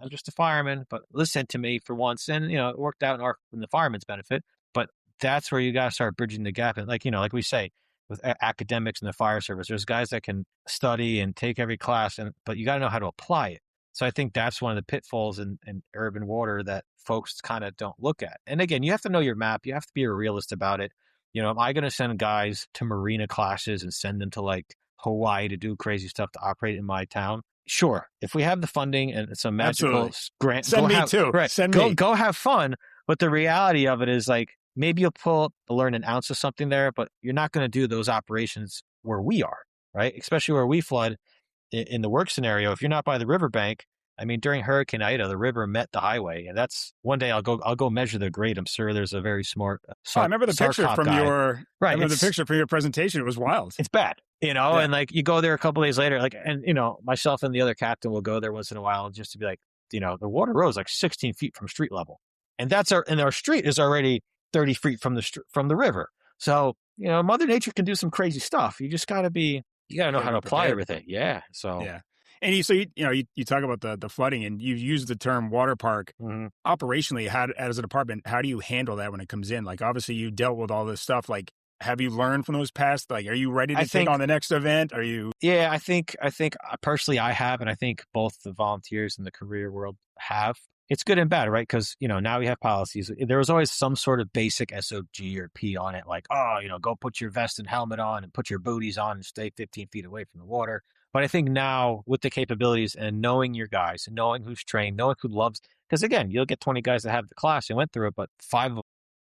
I'm just a fireman, but listen to me for once. And, it worked out in the fireman's benefit. But that's where you got to start bridging the gap. And like we say, with academics in the fire service, there's guys that can study and take every class, but you got to know how to apply it. So I think that's one of the pitfalls in urban water that folks kind of don't look at. And again, you have to know your map. You have to be a realist about it. Am I going to send guys to marina classes and send them to like Hawaii to do crazy stuff to operate in my town? Sure. If we have the funding and some magical grant, send me too. Right. Go have fun. But the reality of it is like, maybe you'll learn an ounce of something there, but you're not going to do those operations where we are, right? Especially where we flood in the work scenario. If you're not by the riverbank, I mean, during Hurricane Ida, the river met the highway, and that's one day I'll go measure the grade. I'm sure there's a very smart. I remember the picture from the picture from your presentation. It was wild. It's bad, and like you go there a couple days later, like, and myself and the other captain will go there once in a while just to be like, the water rose like 16 feet from street level, and our street is already 30 feet from the river. So, Mother Nature can do some crazy stuff. You just got to know how to apply everything. Yeah. So, yeah. And you talk about the flooding, and you use the term water park. Mm-hmm. Operationally, as a department, how do you handle that when it comes in? Like, obviously you dealt with all this stuff. Like, have you learned from those past? Like, are you ready to take on the next event? Are you? Yeah, I think personally I have, and I think both the volunteers and the career world have. it's good and bad, right? Because, now we have policies. There was always some sort of basic SOG or P on it, like, oh, go put your vest and helmet on and put your booties on and stay 15 feet away from the water. But I think now with the capabilities and knowing your guys and knowing who's trained, knowing who loves, because again, you'll get 20 guys that have the class and went through it, but 5 of them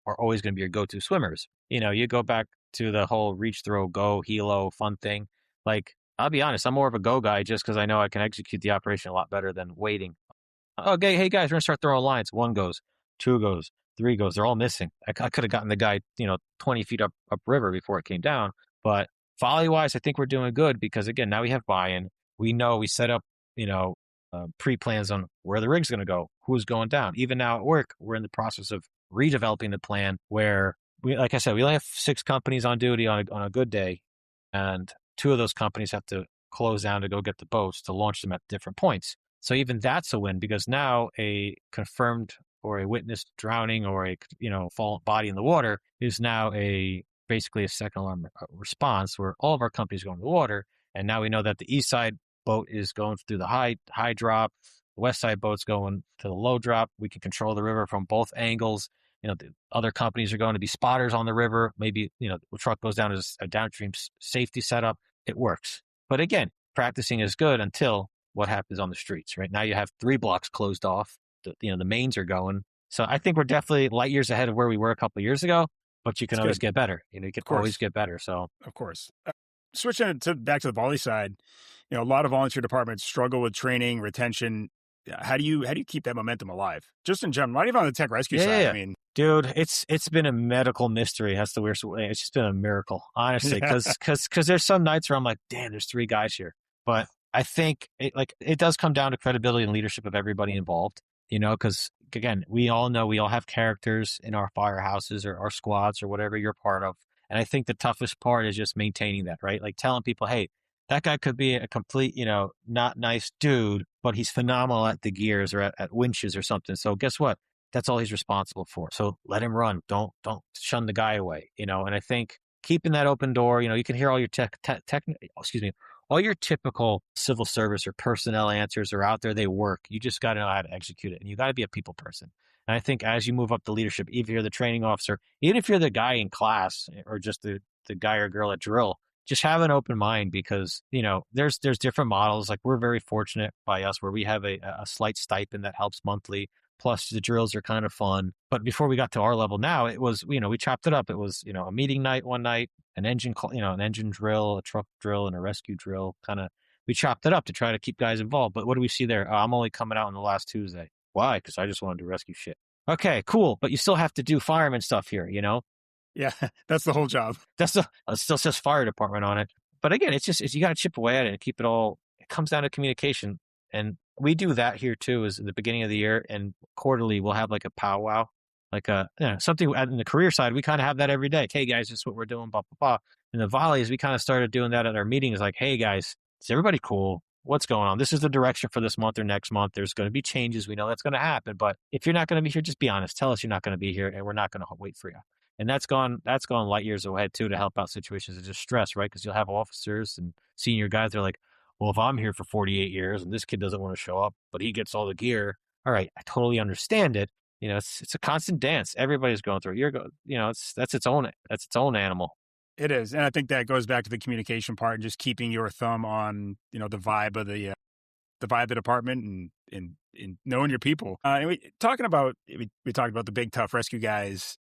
are always going to be your go-to swimmers. You go back to the whole reach, throw, go, helo, fun thing. Like, I'll be honest, I'm more of a go guy just because I know I can execute the operation a lot better than waiting. Okay, hey guys, we're going to start throwing lines. 1 goes, 2 goes, 3 goes. They're all missing. I could have gotten the guy, 20 feet upriver before it came down. But volley-wise, I think we're doing good because, again, now we have buy-in. We know we set up, pre-plans on where the rig's going to go, who's going down. Even now at work, we're in the process of redeveloping the plan where, like I said, we only have 6 companies on duty on a good day, and 2 of those companies have to close down to go get the boats to launch them at different points. So even that's a win because now a confirmed or a witnessed drowning or a fallen body in the water is now basically a second alarm response where all of our companies go into the water, and now we know that the east side boat is going through the high drop, the west side boat's going to the low drop. We can control the river from both angles. The other companies are going to be spotters on the river. Maybe the truck goes down as a downstream safety setup. It works, but again, practicing is good until what happens on the streets, right? Now you have 3 blocks closed off. The mains are going. So I think we're definitely light years ahead of where we were a couple of years ago, but you can always get better. You can always get better. So of course. Switching back to the volley side, a lot of volunteer departments struggle with training, retention. How do you keep that momentum alive? Just in general, not even on the tech rescue side. Yeah. I mean, dude, it's been a medical mystery. That's the weirdest way. It's just been a miracle, honestly, because there's some nights where I'm like, damn, there's 3 guys here, but I think it does come down to credibility and leadership of everybody involved, because again, we all know we all have characters in our firehouses or our squads or whatever you're part of. And I think the toughest part is just maintaining that, right? Like telling people, hey, that guy could be a complete, not nice dude, but he's phenomenal at the gears or at winches or something. So guess what? That's all he's responsible for. So let him run. Don't shun the guy away, And I think keeping that open door, you can hear all your all your typical civil service or personnel answers are out there. They work. You just got to know how to execute it. And you got to be a people person. And I think as you move up the leadership, even if you're the training officer, even if you're the guy in class or just the guy or girl at drill, just have an open mind because, there's different models. Like we're very fortunate by us where we have a slight stipend that helps monthly. Plus the drills are kind of fun. But before we got to our level now, it was, we chopped it up. It was, a meeting night one night, an engine drill, a truck drill, and a rescue drill. We chopped it up to try to keep guys involved. But what do we see there? I'm only coming out on the last Tuesday. Why? Because I just wanted to rescue shit. Okay, cool. But you still have to do fireman stuff here, Yeah, that's the whole job. It still says fire department on it. But again, it's you got to chip away at it and keep it all. It comes down to communication. And we do that here too, is at the beginning of the year and quarterly, we'll have like a powwow, like something in the career side. We kind of have that every day. Hey guys, this is what we're doing, blah, blah, blah. In the volleys, we kind of started doing that at our meetings. Like, hey guys, is everybody cool? What's going on? This is the direction for this month or next month. There's going to be changes. We know that's going to happen. But if you're not going to be here, just be honest. Tell us you're not going to be here and we're not going to wait for you. And that's gone light years ahead too to help out situations of distress, right? Because you'll have officers and senior guys. They're like, well, if I'm here for 48 years and this kid doesn't want to show up, but he gets all the gear. All right, I totally understand it. It's a constant dance. Everybody's going through it. That's its own animal. It is. And I think that goes back to the communication part and just keeping your thumb on, the vibe of the vibe of the department and knowing your people. And we talked about the big tough rescue guys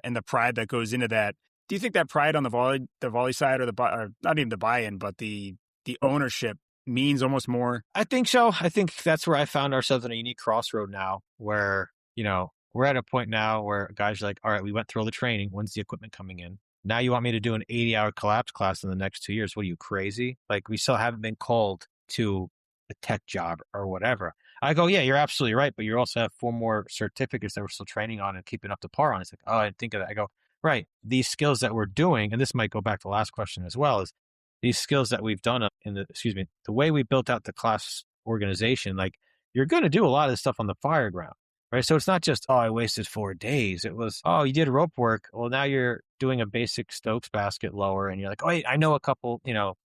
and the pride that goes into that. Do you think that pride on the volley side or not even the buy-in, but the ownership means almost more? I think so. I think that's where I found ourselves in a unique crossroad now where, we're at a point now where guys are like, all right, we went through all the training. When's the equipment coming in? Now you want me to do an 80-hour collapse class in the next 2 years. What are you, crazy? Like we still haven't been called to a tech job or whatever. I go, yeah, you're absolutely right. But you also have 4 more certificates that we're still training on and keeping up to par on. It's like, oh, I didn't think of that. I go, right. These skills that we're doing, and this might go back to the last question as well, is these skills that we've done the way we built out the class organization, like you're going to do a lot of this stuff on the fire ground, right? So it's not just, oh, I wasted 4 days. It was, oh, you did rope work. Well, now you're doing a basic Stokes basket lower and you're like, oh, wait, I know a couple,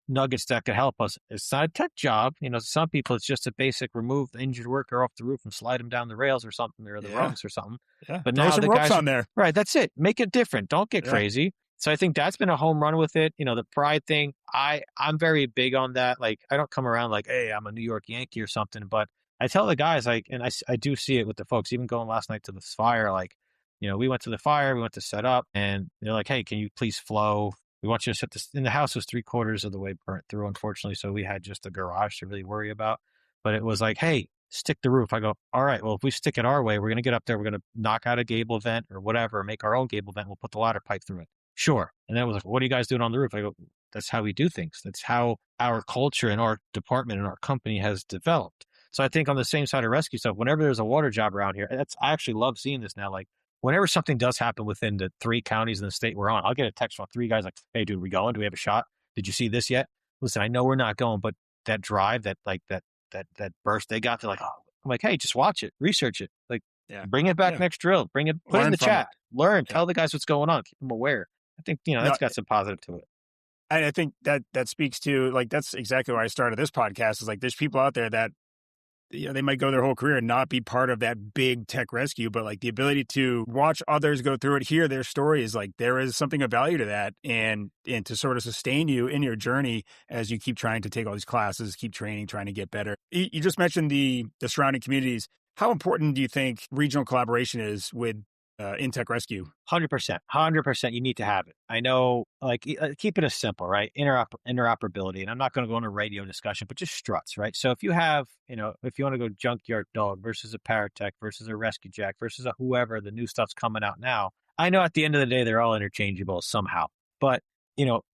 nuggets that could help us. It's not a tech job. Some people, it's just a basic remove the injured worker off the roof and slide them down the rails or something, or the rungs or something. Yeah. But Throw now some the ropes guys on there. Right. That's it. Make it different. Don't get crazy. So I think that's been a home run with it. The pride thing, I'm very big on that. Like, I don't come around like, hey, I'm a New York Yankee or something, but I tell the guys, like, and I do see it with the folks, even going last night to this fire, like, we went to the fire, we went to set up, and they're like, hey, can you please flow? We want you to set this. And the house was 3/4 of the way burnt through, unfortunately. So we had just a garage to really worry about. But it was like, hey, stick the roof. I go, all right, well, if we stick it our way, we're going to get up there. We're going to knock out a gable vent or whatever, make our own gable vent. We'll put the ladder pipe through it. Sure. And then it was like, what are you guys doing on the roof? I go, that's how we do things. That's how our culture and our department and our company has developed. So I think on the same side of rescue stuff, whenever there's a water job around here, I actually love seeing this now. Like, whenever something does happen within the 3 counties in the state we're on, I'll get a text from 3 guys like, hey, dude, we going? Do we have a shot? Did you see this yet? Listen, I know we're not going, but that drive, that burst they got, they're like, oh. I'm like, hey, just watch it, research it. Like, bring it back next drill. Bring it, put it in the chat. Learn, tell the guys what's going on. Keep them aware. I think, that's got some positive to it. I think that speaks to, like, that's exactly why I started this podcast, is like, there's people out there that, they might go their whole career and not be part of that big tech rescue, but like the ability to watch others go through it, hear their stories, like there is something of value to that, and to sort of sustain you in your journey as you keep trying to take all these classes, keep training, trying to get better. You just mentioned the surrounding communities. How important do you think regional collaboration is with in tech rescue? 100%. You need to have it. I know, like, keep it as simple, right? Interoperability. And I'm not going to go into a radio discussion, but just struts, right? So if you have, if you want to go junkyard dog versus a paratech versus a rescue jack versus a whoever, the new stuff's coming out now. I know at the end of the day, they're all interchangeable somehow. But,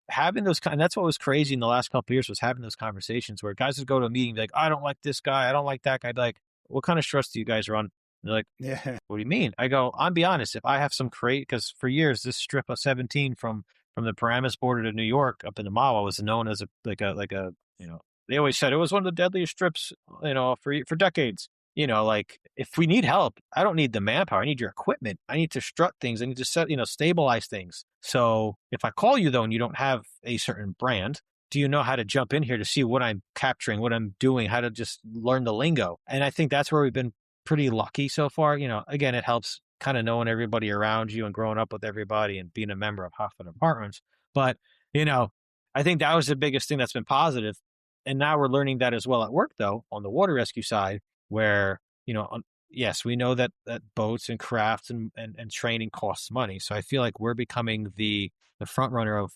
having those and that's what was crazy in the last couple of years, was having those conversations where guys would go to a meeting and be like, I don't like this guy. I don't like that guy. I'd be like, what kind of struts do you guys run? They're like, what do you mean? I go, I'll be honest. If I have some because for years, this strip of 17 from the Paramus border to New York up in the Mawa was known as they always said it was one of the deadliest strips, for decades. Like, if we need help, I don't need the manpower. I need your equipment. I need to strut things. I need to stabilize things. So if I call you though, and you don't have a certain brand, do you know how to jump in here to see what I'm capturing, what I'm doing, how to just learn the lingo? And I think that's where we've been pretty lucky so far. Again, it helps kind of knowing everybody around you and growing up with everybody and being a member of half the departments. But, I think that was the biggest thing that's been positive. And now we're learning that as well at work, though, on the water rescue side, where, yes, we know that boats and crafts and training costs money. So I feel like we're becoming the front runner of,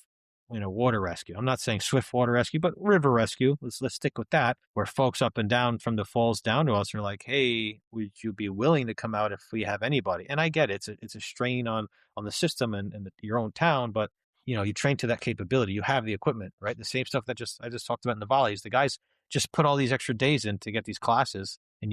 water rescue. I'm not saying swift water rescue, but river rescue. Let's stick with that, where folks up and down from the falls down to us are like, hey, would you be willing to come out if we have anybody? And I get it. It's a strain on the system and your own town, but you train to that capability. You have the equipment, right? The same stuff that I just talked about in the volleys. The guys just put all these extra days in to get these classes, and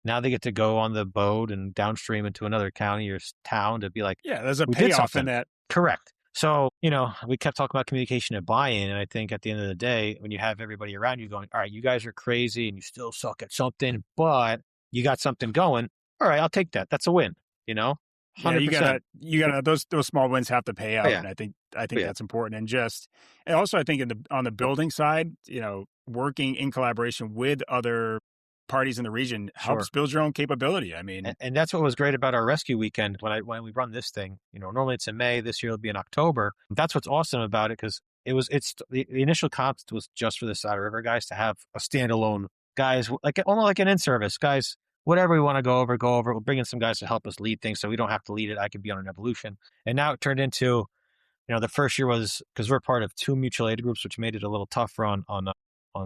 now they get to go on the boat and downstream into another county or town to be like, there's a payoff in that. Correct. So, we kept talking about communication and buy-in. And I think at the end of the day, when you have everybody around you going, all right, you guys are crazy and you still suck at something, but you got something going. All right, I'll take that. That's a win, 100%. Yeah, you gotta those small wins have to pay out. And I think that's important. And also I think on the building side, working in collaboration with other parties in the region helps build your own capability. I mean, and that's what was great about our rescue weekend when we run this thing. Normally it's in May. This year it'll be in October. That's what's awesome about it, because it's the initial concept was just for the Saddle River guys to have a standalone guys, like almost like an in-service guys. Whatever we want to go over. We'll bring in some guys to help us lead things, so we don't have to lead it. I could be on an evolution. And now it turned into, the first year was, because we're part of 2 mutual aid groups, which made it a little tougher on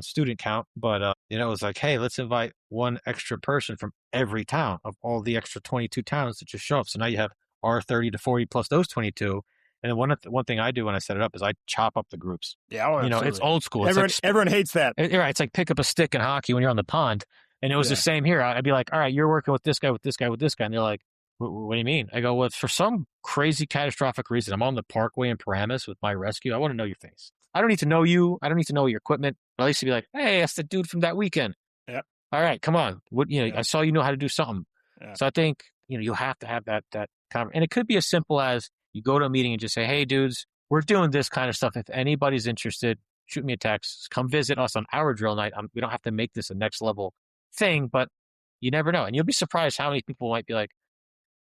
student count, but it was like, hey, let's invite 1 extra person from every town of all the extra 22 towns that just show up. So now you have our 30 to 40 plus those 22. And then one thing I do when I set it up is I chop up the groups. Yeah, it's old school. Everyone hates that. Right, it's like pick up a stick in hockey when you're on the pond. And it was the same here. I'd be like, all right, you're working with this guy, with this guy, with this guy. And they're like, what do you mean? I go, well, for some crazy catastrophic reason, I'm on the Parkway in Paramus with my rescue. I want to know your face. I don't need to know you. I don't need to know your equipment. But at least to be like, hey, that's the dude from that weekend. Yeah. All right, come on. I saw you know how to do something. Yeah. So I think, you have to have that kind of, and it could be as simple as you go to a meeting and just say, hey, dudes, we're doing this kind of stuff. If anybody's interested, shoot me a text, come visit us on our drill night. We don't have to make this a next level thing, but you never know. And you'll be surprised how many people might be like,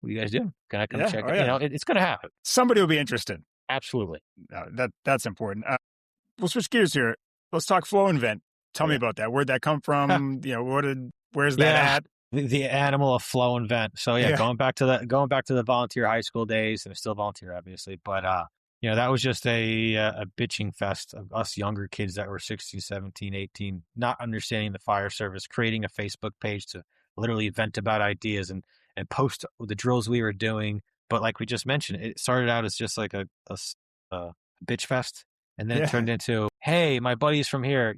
what are you guys doing? Can I come check it? Yeah. It's going to happen. Somebody will be interested. Absolutely. That's important. We'll switch gears here. Let's talk Flow and Vent. Tell me about that. Where'd that come from? Where's that at? The animal of Flow and Vent. So going back to the volunteer high school days, and I still volunteer obviously, but that was just a bitching fest of us younger kids that were 16, 17, 18, not understanding the fire service, creating a Facebook page to literally vent about ideas and post the drills we were doing. But like we just mentioned, it started out as just like a bitch fest, and then it turned into, hey, my buddies from here,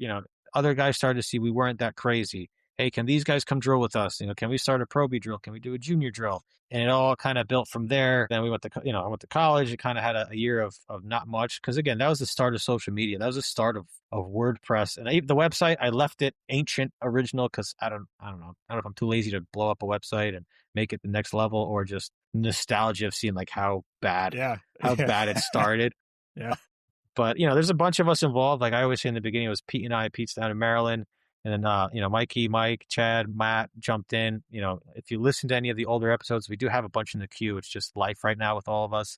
other guys started to see we weren't that crazy. Hey, can these guys come drill with us? Can we start a Pro B drill? Can we do a junior drill? And it all kind of built from there. Then we went to, I went to college. It kind of had a year of not much. Cause again, that was the start of social media. That was the start of WordPress. And the website, I left it ancient original. Cause I don't know if I'm too lazy to blow up a website and make it the next level, or just nostalgia of seeing like how bad it started. Yeah. But, there's a bunch of us involved. Like I always say in the beginning, it was Pete and I. Pete's down in Maryland. And then, Mike, Chad, Matt jumped in. If you listen to any of the older episodes, we do have a bunch in the queue. It's just life right now with all of us.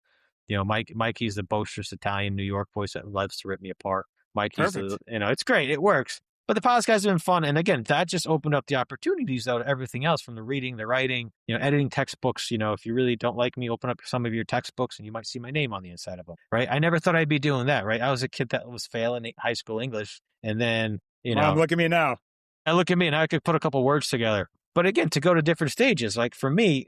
Mikey's the boisterous Italian New York voice that loves to rip me apart. Mikey's, it's great. It works. But the podcast has been fun. And again, that just opened up the opportunities, though, to everything else, from the reading, the writing, editing textbooks. If you really don't like me, open up some of your textbooks and you might see my name on the inside of them, right? I never thought I'd be doing that, right? I was a kid that was failing high school English. And then, look at me now. And look at me, and I could put a couple words together. But again, to go to different stages, like for me,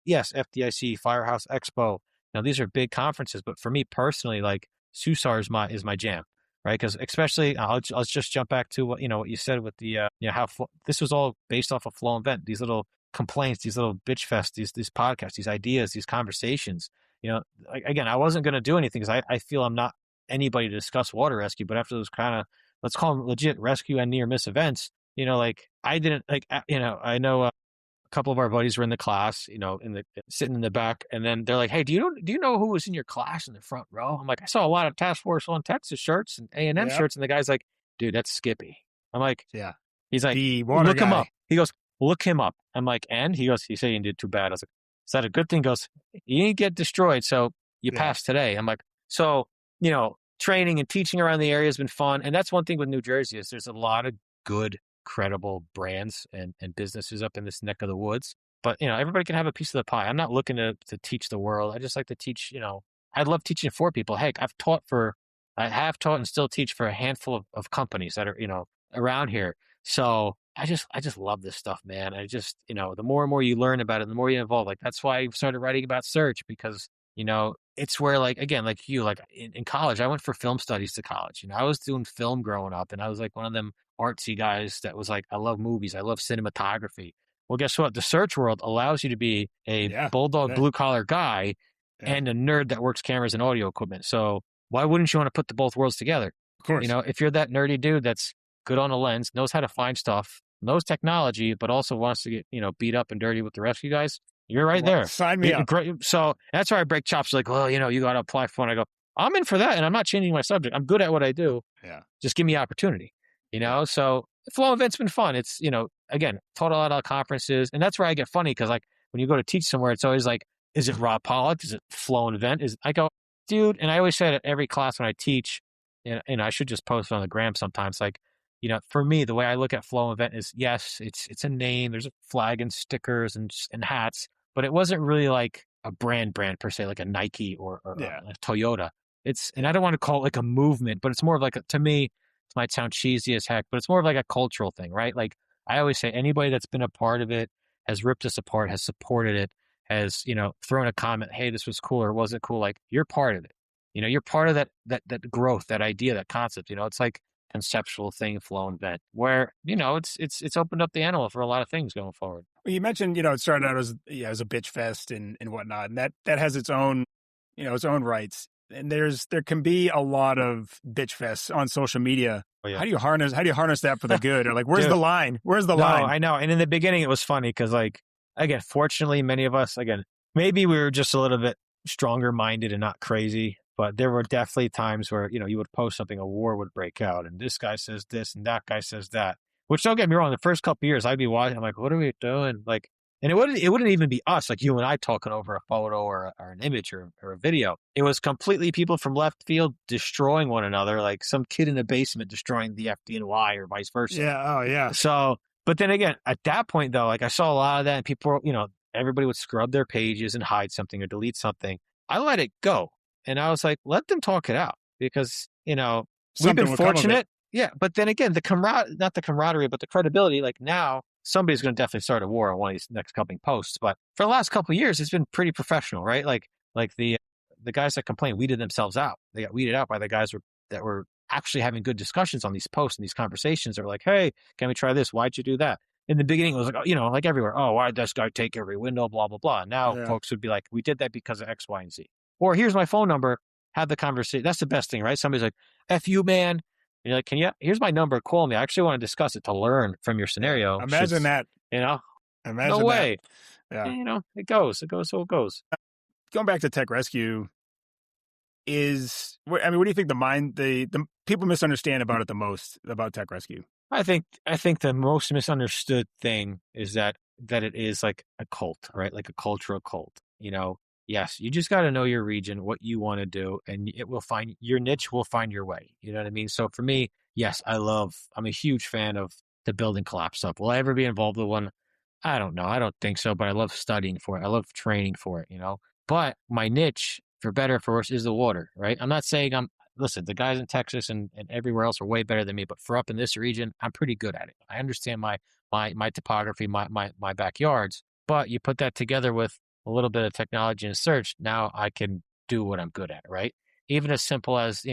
yes, FDIC, Firehouse Expo, these are big conferences. But for me personally, like SUSAR is my jam, right? Because especially, I'll just jump back to what you said with the how this was all based off of Flow and Vent. These little complaints, these little bitch fests, these podcasts, these ideas, these conversations. Again, I wasn't going to do anything because I feel I'm not anybody to discuss water rescue. But after those kind of, let's call them legit rescue and near miss events, I didn't I know a couple of our buddies were in the class, sitting in the back, and then they're like, hey, do you know who was in your class in the front row? I'm like, I saw a lot of Task Force on Texas shirts and A&M shirts. And the guy's like, dude, that's Skippy. I'm like, yeah. He's like, look him up. He goes, look him up. I'm like, and he goes, he said you did too bad. I was like, is that a good thing? He goes, you didn't get destroyed, so you passed today. I'm like, so, training and teaching around the area has been fun. And that's one thing with New Jersey is there's a lot of good, credible brands and businesses up in this neck of the woods. But, everybody can have a piece of the pie. I'm not looking to teach the world. I just like to teach, I love teaching for people. Heck, I have taught and still teach for a handful of companies that are, around here. So I just love this stuff, man. I just, the more and more you learn about it, the more you involve. Like, that's why I started writing about search, because, it's where, like, again, like you, like in college, I went for film studies to college. I was doing film growing up, and I was like one of them artsy guys that was like, I love movies. I love cinematography. Well, guess what? The search world allows you to be a bulldog blue collar guy and a nerd that works cameras and audio equipment. So why wouldn't you want to put the both worlds together? Of course. If you're that nerdy dude that's good on a lens, knows how to find stuff, knows technology, but also wants to get, beat up and dirty with the rescue guys, you're right there. Sign me up. Great. So that's where I break chops. Like, well, you got to apply for one. I go, I'm in for that. And I'm not changing my subject. I'm good at what I do. Yeah. Just give me opportunity, So Flow event's been fun. It's, again, taught a lot of conferences. And that's where I get funny. Cause like when you go to teach somewhere, it's always like, is it Rob Policht? Is it Flow and Event? I go, dude. And I always say it at every class when I teach, and I should just post it on the gram sometimes. Like, for me, the way I look at Flow Event is, yes, it's a name. There's a flag and stickers and hats, but it wasn't really like a brand per se, like a Nike or a Toyota. And I don't want to call it like a movement, but it's more of like, to me, it might sound cheesy as heck, but it's more of like a cultural thing, right? Like I always say, anybody that's been a part of it, has ripped us apart, has supported it, has, thrown a comment, hey, this was cool or wasn't cool. Like, you're part of it. You're part of that growth, that idea, that concept. It's like conceptual thing, Flow and Vent, where, it's opened up the animal for a lot of things going forward. Well, you mentioned, it started out as a bitch fest and whatnot, and that has its own, its own rights. And there can be a lot of bitch fests on social media. Oh, yeah. How do you harness that for the good? Or like, where's the line? Where's the line? I know. And in the beginning, it was funny because, like, again, fortunately, many of us, maybe we were just a little bit stronger minded and not crazy. But there were definitely times where, you would post something, a war would break out, and this guy says this and that guy says that. Which, don't get me wrong, the first couple of years I'd be watching, I'm like, what are we doing? Like, and it wouldn't even be us, like you and I talking over a photo or an image or a video. It was completely people from left field destroying one another, like some kid in the basement destroying the FDNY or vice versa. Yeah. Oh, yeah. So, but then again, at that point though, like I saw a lot of that, and people, everybody would scrub their pages and hide something or delete something. I let it go. And I was like, let them talk it out, because, we've been fortunate. Yeah. But then again, not the camaraderie, but the credibility, like now somebody's going to definitely start a war on one of these next couple posts. But for the last couple of years, it's been pretty professional, right? Like the guys that complained weeded themselves out. They got weeded out by the guys that were actually having good discussions on these posts and these conversations. They're like, hey, can we try this? Why'd you do that? In the beginning, it was like, like everywhere. Oh, why did this guy take every window? Blah, blah, blah. Now folks would be like, we did that because of X, Y, and Z. Or here's my phone number. Have the conversation. That's the best thing, right? Somebody's like, F you, man. And you're like, here's my number. Call me. I actually want to discuss it to learn from your scenario. Imagine that. Imagine no way. That. Yeah. It goes so it goes. Going back to tech rescue what do you think the people misunderstand about it the most about tech rescue? I think the most misunderstood thing is that it is like a cult, right? Like a cultural cult. Yes, you just got to know your region, what you want to do, and your niche will find your way. You know what I mean? So for me, yes, I'm a huge fan of the building collapse up. Will I ever be involved with one? I don't know. I don't think so, but I love studying for it. I love training for it, But my niche, for better or for worse, is the water, right? I'm not saying listen, the guys in Texas and everywhere else are way better than me, but for up in this region, I'm pretty good at it. I understand my topography, my backyards, but you put that together with a little bit of technology and search, now I can do what I'm good at, right? Even as simple as,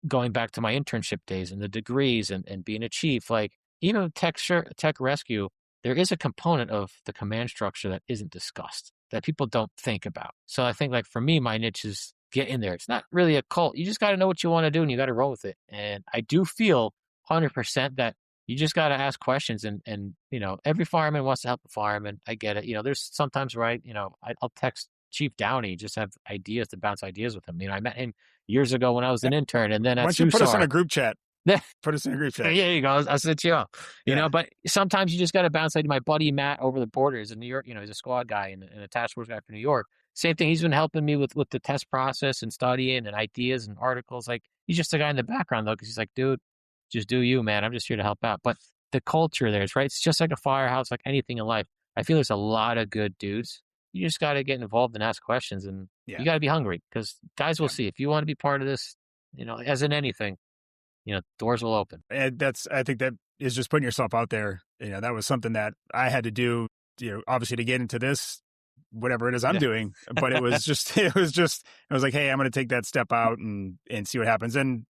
going back to my internship days and the degrees and being a chief, like even tech rescue, there is a component of the command structure that isn't discussed, that people don't think about. So I think, like, for me, my niche is get in there. It's not really a cult. You just got to know what you want to do and you got to roll with it. And I do feel 100% that you just got to ask questions, and every fireman wants to help the fireman. I get it. There's sometimes where I'll text Chief Downey, just have ideas to bounce ideas with him. I met him years ago when I was an intern, and then why don't you put us in a group chat? Put us in a group chat. Yeah, you go. I'll set you up. But sometimes you just got to bounce ideas. My buddy Matt over the border is in New York. He's a squad guy and a task force guy for New York. Same thing. He's been helping me with the test process and studying and ideas and articles. Like, he's just a guy in the background though, because he's like, dude, just do you, man. I'm just here to help out. But the culture there is right. It's just like a firehouse, like anything in life. I feel there's a lot of good dudes. You just got to get involved and ask questions, and you got to be hungry, because guys will see. If you want to be part of this, as in anything, doors will open. And I think that is just putting yourself out there. That was something that I had to do, obviously to get into this, whatever it is I'm doing. But it was like, hey, I'm going to take that step out and see what happens. And,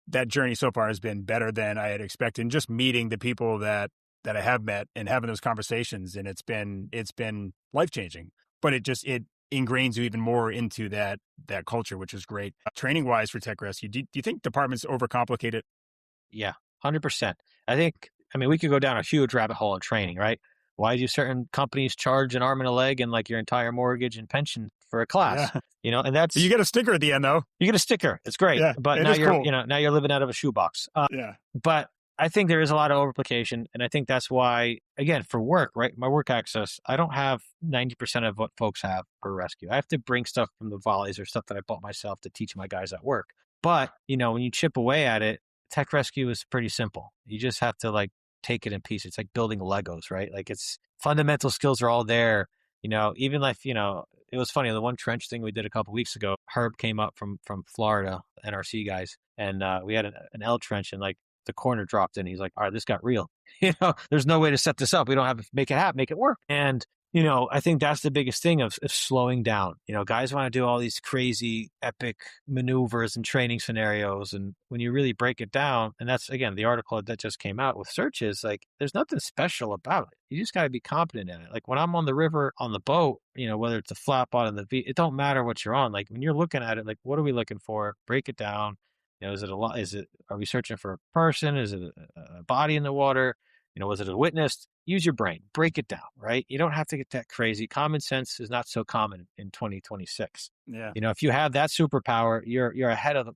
that journey so far has been better than I had expected. And just meeting the people that I have met and having those conversations. And it's been life-changing, but it ingrains you even more into that culture, which is great. Training wise for tech rescue, do you think departments overcomplicate it? Yeah, 100%. We could go down a huge rabbit hole of training, right? Why do certain companies charge an arm and a leg and like your entire mortgage and pension for a class? And that's, you get a sticker at the end though. You get a sticker. It's great. Yeah, but now you're, cool. Now you're living out of a shoebox. But I think there is a lot of overapplication, and I think that's why, again, for work, right? My work access, I don't have 90% of what folks have for rescue. I have to bring stuff from the volleys or stuff that I bought myself to teach my guys at work. But, when you chip away at it, tech rescue is pretty simple. You just have to take it in pieces. It's like building Legos, right? Like, it's fundamental skills are all there. Even it was funny. The one trench thing we did a couple weeks ago, Herb came up from Florida, NRC guys, and we had an L trench, and the corner dropped in. He's like, all right, this got real. There's no way to set this up. We don't have to make it happen, make it work. And, I think that's the biggest thing of slowing down. Guys want to do all these crazy epic maneuvers and training scenarios. And when you really break it down, and that's, again, the article that just came out with searches, there's nothing special about it. You just got to be competent in it. Like, when I'm on the river, on the boat, whether it's a flat bottom, it don't matter what you're on. Like, when you're looking at it, what are we looking for? Break it down. Is it a lot? Are we searching for a person? Is it a body in the water? Was it a witness? use your brain, break it down, right? You don't have to get that crazy. Common sense is not so common in 2026. Yeah. If you have that superpower, you're ahead of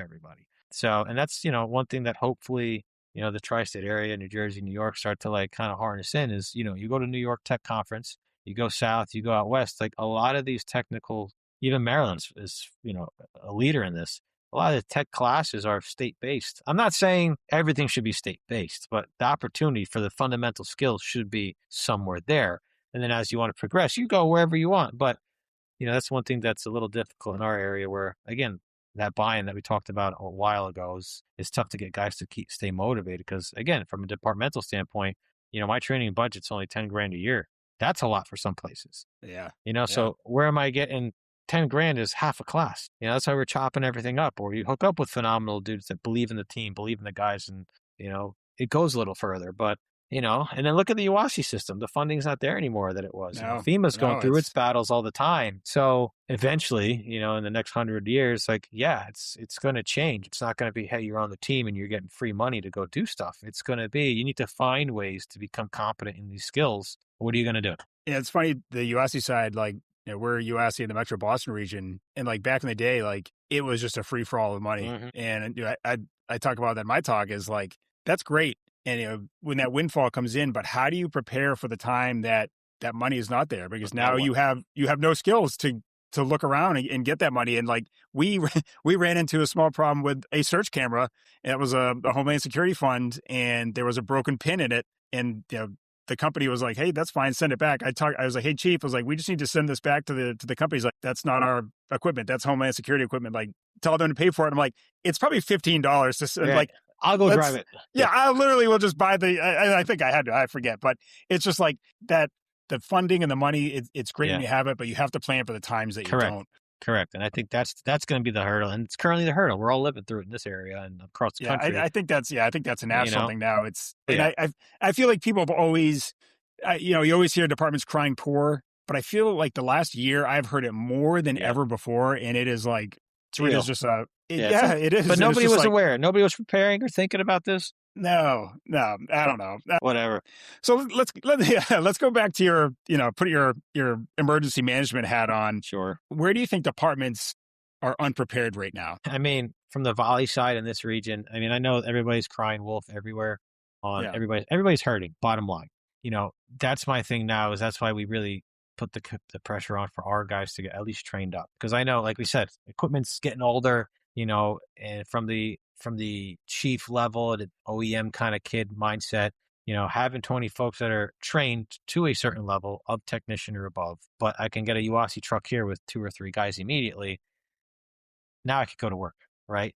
everybody. So, and that's, one thing that hopefully, the tri-state area, New Jersey, New York, start to like kind of harness in is, you go to New York Tech Conference, you go south, you go out west, like a lot of these technical, even Maryland is, a leader in this. A lot of the tech classes are state-based. I'm not saying everything should be state-based, but the opportunity for the fundamental skills should be somewhere there. And then as you want to progress, you go wherever you want. But, that's one thing that's a little difficult in our area where, again, that buy-in that we talked about a while ago is tough to get guys to stay motivated. Because, again, from a departmental standpoint, my training budget's only $10,000 a year. That's a lot for some places. Yeah. So where am I getting $10,000 is half a class. That's why we're chopping everything up. Or you hook up with phenomenal dudes that believe in the team, believe in the guys, and it goes a little further. But and then look at the UASI system. The funding's not there anymore that it was. No, FEMA's going through its battles all the time. So eventually, in the next 100 years, it's going to change. It's not going to be, hey, you're on the team and you're getting free money to go do stuff. It's going to be, you need to find ways to become competent in these skills. What are you going to do? Yeah, it's funny. The UASI side, we're UASI in the Metro Boston region, and back in the day, it was just a free for all of money. Mm-hmm. And I talk about that in my talk is that's great. And when that windfall comes in, but how do you prepare for the time that money is not there? Because now you have no skills to look around and get that money. And we ran into a small problem with a search camera. It was a Homeland Security fund, and there was a broken pin in it. And the company was like, "Hey, that's fine, send it back." I was like, "Hey, chief," I was like, "We just need to send this back to the company." He's like, "That's not our equipment. That's Homeland Security equipment. Tell them to pay for it." I'm like, "It's probably $15 to send." Yeah. I'll go drive it. Yeah, I literally will just buy I think I had to. I forget, but it's just that. The funding and the money, it's great when you have it, but you have to plan for the times that you don't. Correct. And I think that's going to be the hurdle. And it's currently the hurdle. We're all living through it in this area and across the country. I think that's a national thing now. And I feel like people have always, you always hear departments crying poor, but I feel like the last year I've heard it more than ever before. And it is it's real. It is just it is. But nobody was aware. Nobody was preparing or thinking about this. No, I don't know. Whatever. So let's go back to your, put your emergency management hat on. Sure. Where do you think departments are unprepared right now? I mean, from the Volly side in this region, I know everybody's crying wolf everywhere. Everybody's hurting. Bottom line, that's my thing now. Is that's why we really put the pressure on for our guys to get at least trained up, because I know, like we said, equipment's getting older. And from the chief level, the OEM kind of kid mindset, having 20 folks that are trained to a certain level of technician or above, but I can get a UASI truck here with 2 or 3 guys immediately. Now I could go to work, right?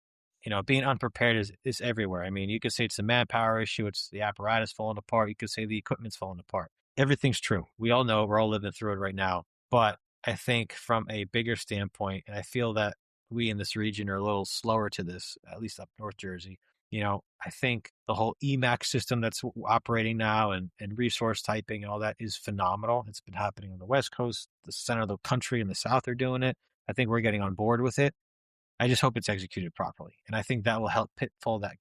Being unprepared is everywhere. You could say it's the manpower issue. It's the apparatus falling apart. You could say the equipment's falling apart. Everything's true. We all know, we're all living through it right now. But I think from a bigger standpoint, and I feel that we in this region are a little slower to this, at least up North Jersey. I think the whole EMAC system that's operating now and resource typing and all that is phenomenal. It's been happening on the West Coast, the center of the country, and the South are doing it. I think we're getting on board with it. I just hope it's executed properly. And I think that will help pitfall that,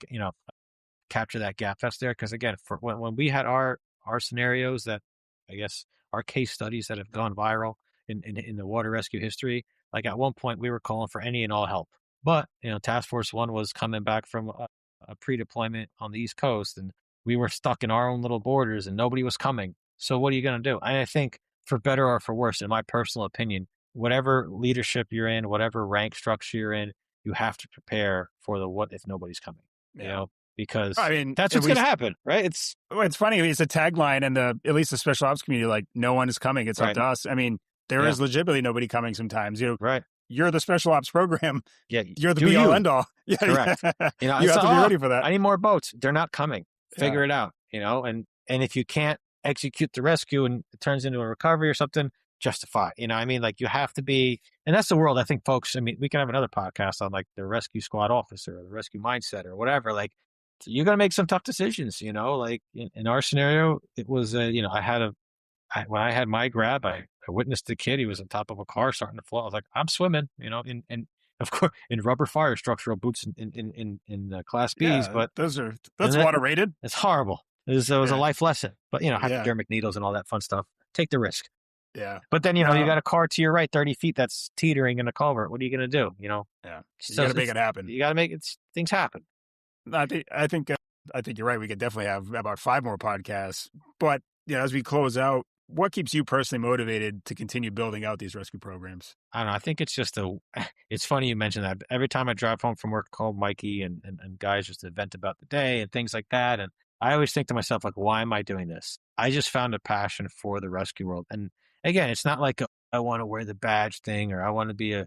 capture that gap that's there. Because again, for when we had our scenarios that, I guess, our case studies that have gone viral in the water rescue history, at one point we were calling for any and all help. But, Task Force 1 was coming back from a pre-deployment on the East Coast, and we were stuck in our own little borders and nobody was coming. So what are you going to do? And I think for better or for worse, in my personal opinion, whatever leadership you're in, whatever rank structure you're in, you have to prepare for the what if nobody's coming, because that's what's going to happen, right? It's funny. It's a tagline in at least the special ops community, no one is coming. It's up to us. There is legitimately nobody coming sometimes. Right. You're the special ops program. Yeah. You're the be all end all. Yeah. Correct. You have to be ready for that. I need more boats. They're not coming. Figure it out, and if you can't execute the rescue and it turns into a recovery or something, justify it. You have to be, and that's the world. I think folks, we can have another podcast on the rescue squad officer or the rescue mindset or whatever. You're going to make some tough decisions, in our scenario, it was, when I had my grab, I witnessed the kid. He was on top of a car starting to fall. I was like, I'm swimming, and of course in rubber fire structural boots in Class Bs. But that's water rated. It's horrible. It was a life lesson. But, hypodermic needles and all that fun stuff. Take the risk. Yeah. But then, you got a car to your right, 30 feet, that's teetering in a culvert. What are you going to do? Yeah. You got to make it happen. You got to make things happen. I think you're right. We could definitely have about 5 more podcasts. But, as we close out, what keeps you personally motivated to continue building out these rescue programs? I don't know. I think it's just it's funny you mentioned that. Every time I drive home from work, I call Mikey and guys just to vent about the day and things like that. And I always think to myself, like, why am I doing this? I just found a passion for the rescue world. And again, it's not like I want to wear the badge thing or I want to be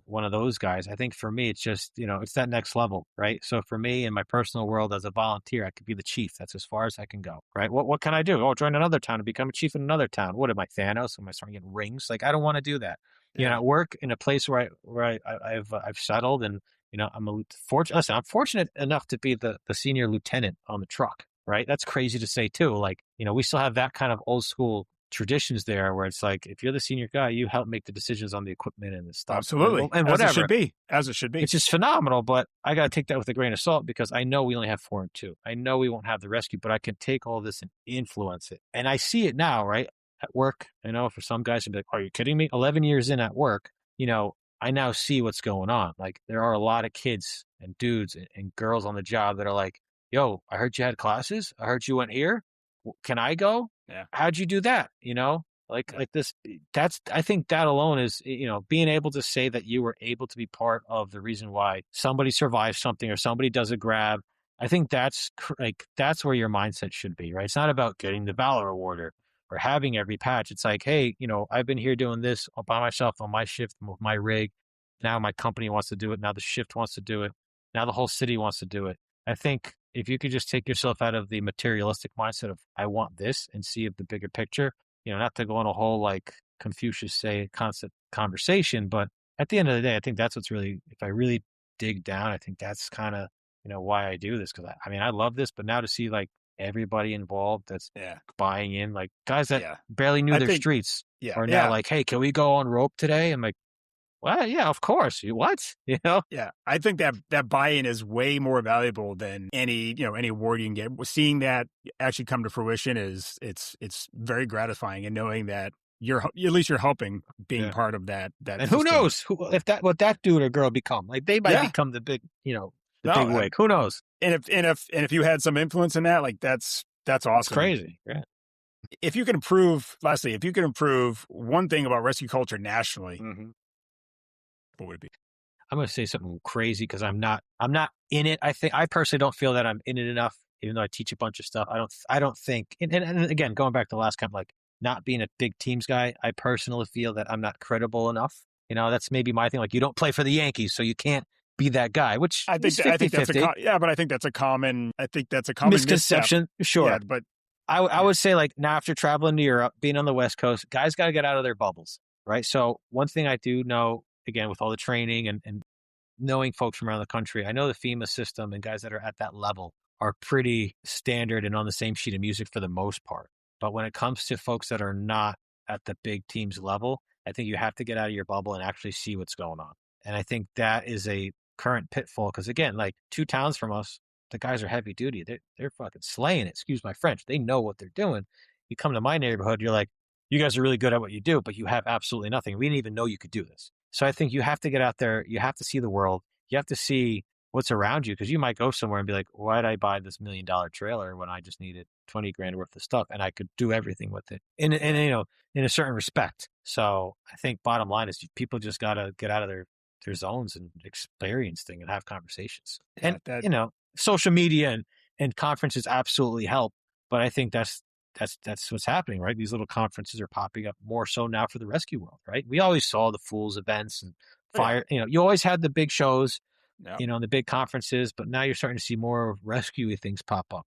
one of those guys. I think for me, it's just, it's that next level, right? So for me in my personal world as a volunteer, I could be the chief. That's as far as I can go, right? What can I do? Oh, join another town and become a chief in another town. What am I, Thanos? Am I starting getting rings? Like, I don't want to do that. Yeah. At work in a place where I've settled and, I'm fortunate enough to be the senior lieutenant on the truck, right? That's crazy to say too. Like, we still have that kind of old school traditions there where it's like, if you're the senior guy, you help make the decisions on the equipment and the stuff. Absolutely. And whatever. As it should be. It's just phenomenal, but I got to take that with a grain of salt because I know we only have 4 and 2. I know we won't have the rescue, but I can take all this and influence it. And I see it now, right? At work, I know for some guys, they'll be like, are you kidding me? 11 years in at work, I now see what's going on. Like, there are a lot of kids and dudes and girls on the job that are like, yo, I heard you had classes. I heard you went here. Can I go? Yeah. How'd you do that? Like this, I think that alone is, being able to say that you were able to be part of the reason why somebody survives something or somebody does a grab. I think that's where your mindset should be, right? It's not about getting the Valor Award or having every patch. It's like, hey, I've been here doing this all by myself on my shift with my rig. Now my company wants to do it. Now the shift wants to do it. Now the whole city wants to do it. I think if you could just take yourself out of the materialistic mindset of I want this and see the bigger picture, not to go on a whole like Confucius say concept conversation, but at the end of the day, I think that's what's really, if I really dig down, I think that's kind of, why I do this. Cause I love this, but now to see like everybody involved that's buying in, like guys that barely knew their streets are now like, hey, can we go on rope today? I'm like, well, yeah, of course. What? Yeah, I think that buy-in is way more valuable than any award you can get. Seeing that actually come to fruition it's very gratifying, and knowing that at least you're helping being part of that. And who knows what that dude or girl become? Like they might become the big, big wig. Who knows? And if you had some influence in that, like that's awesome. It's crazy. Yeah. If you can improve one thing about rescue culture nationally. Mm-hmm. What would it be? I'm going to say something crazy because I'm not in it. I personally don't feel that I'm in it enough, even though I teach a bunch of stuff. I don't think, and again, going back to the last comment, like not being a big teams guy, I personally feel that I'm not credible enough. That's maybe my thing. Like you don't play for the Yankees, so you can't be that guy, which I think that's but I think that's a common misconception. Misstep. Sure. Yeah, but I would say like now after traveling to Europe, being on the West Coast, guys got to get out of their bubbles, right? So one thing I do know, again, with all the training and knowing folks from around the country, I know the FEMA system and guys that are at that level are pretty standard and on the same sheet of music for the most part. But when it comes to folks that are not at the big teams level, I think you have to get out of your bubble and actually see what's going on. And I think that is a current pitfall because, again, like 2 towns from us, the guys are heavy duty. They're fucking slaying it. Excuse my French. They know what they're doing. You come to my neighborhood, you're like, you guys are really good at what you do, but you have absolutely nothing. We didn't even know you could do this. So I think you have to get out there. You have to see the world. You have to see what's around you because you might go somewhere and be like, why did I buy this $1 million trailer when I just needed 20 grand worth of stuff and I could do everything with it in a certain respect. So I think bottom line is people just got to get out of their zones and experience things and have conversations. And, social media and conferences absolutely help. But I think that's what's happening, right? These little conferences are popping up more so now for the rescue world, right? We always saw the Fools events and fire. You always had the big shows, the big conferences, but now you're starting to see more rescue things pop up.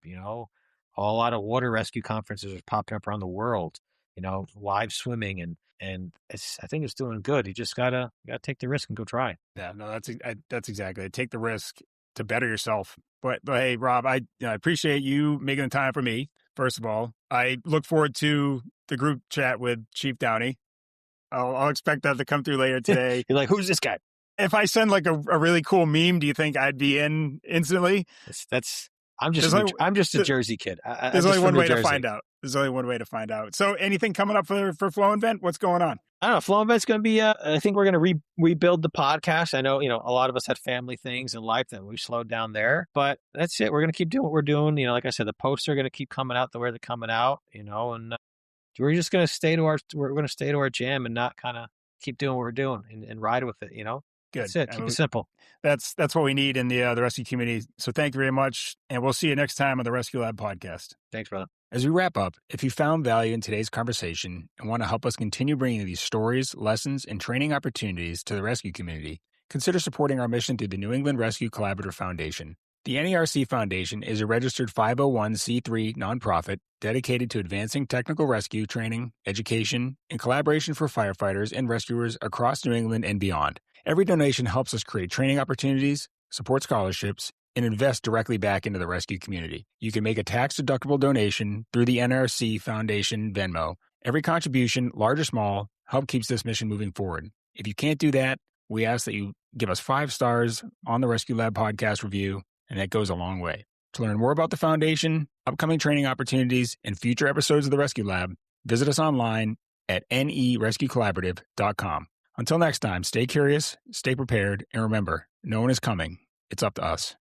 A lot of water rescue conferences are popping up around the world. Live swimming and I think it's doing good. You just gotta take the risk and go try. Yeah, no, that's exactly it. Take the risk to better yourself. But hey, Rob, I appreciate you making the time for me. First of all, I look forward to the group chat with Chief Downey. I'll expect that to come through later today. You're like, who's this guy? If I send like a really cool meme, do you think I'd be in instantly? I'm just a Jersey kid. There's only one way to find out. There's only one way to find out. So anything coming up for Flow Invent? What's going on? I don't know. Flow Invent's going to be, I think we're going to rebuild the podcast. I know, a lot of us had family things in life that we slowed down there, but that's it. We're going to keep doing what we're doing. Like I said, the posts are going to keep coming out the way they're coming out, and we're just going to stay to our jam and not kind of keep doing what we're doing and ride with it, Good. That's it. Keep it simple. That's what we need in the rescue community. So thank you very much. And we'll see you next time on the Rescue Lab podcast. Thanks, brother. As we wrap up, if you found value in today's conversation and want to help us continue bringing these stories, lessons, and training opportunities to the rescue community, consider supporting our mission through the New England Rescue Collaborative Foundation. The NERC Foundation is a registered 501c3 nonprofit dedicated to advancing technical rescue training, education, and collaboration for firefighters and rescuers across New England and beyond. Every donation helps us create training opportunities, support scholarships, and invest directly back into the rescue community. You can make a tax-deductible donation through the NRC Foundation Venmo. Every contribution, large or small, help keeps this mission moving forward. If you can't do that, we ask that you give us 5 stars on the Rescue Lab podcast review, and that goes a long way. To learn more about the foundation, upcoming training opportunities, and future episodes of the Rescue Lab, visit us online at nerescuecollaborative.com. Until next time, stay curious, stay prepared, and remember, no one is coming. It's up to us.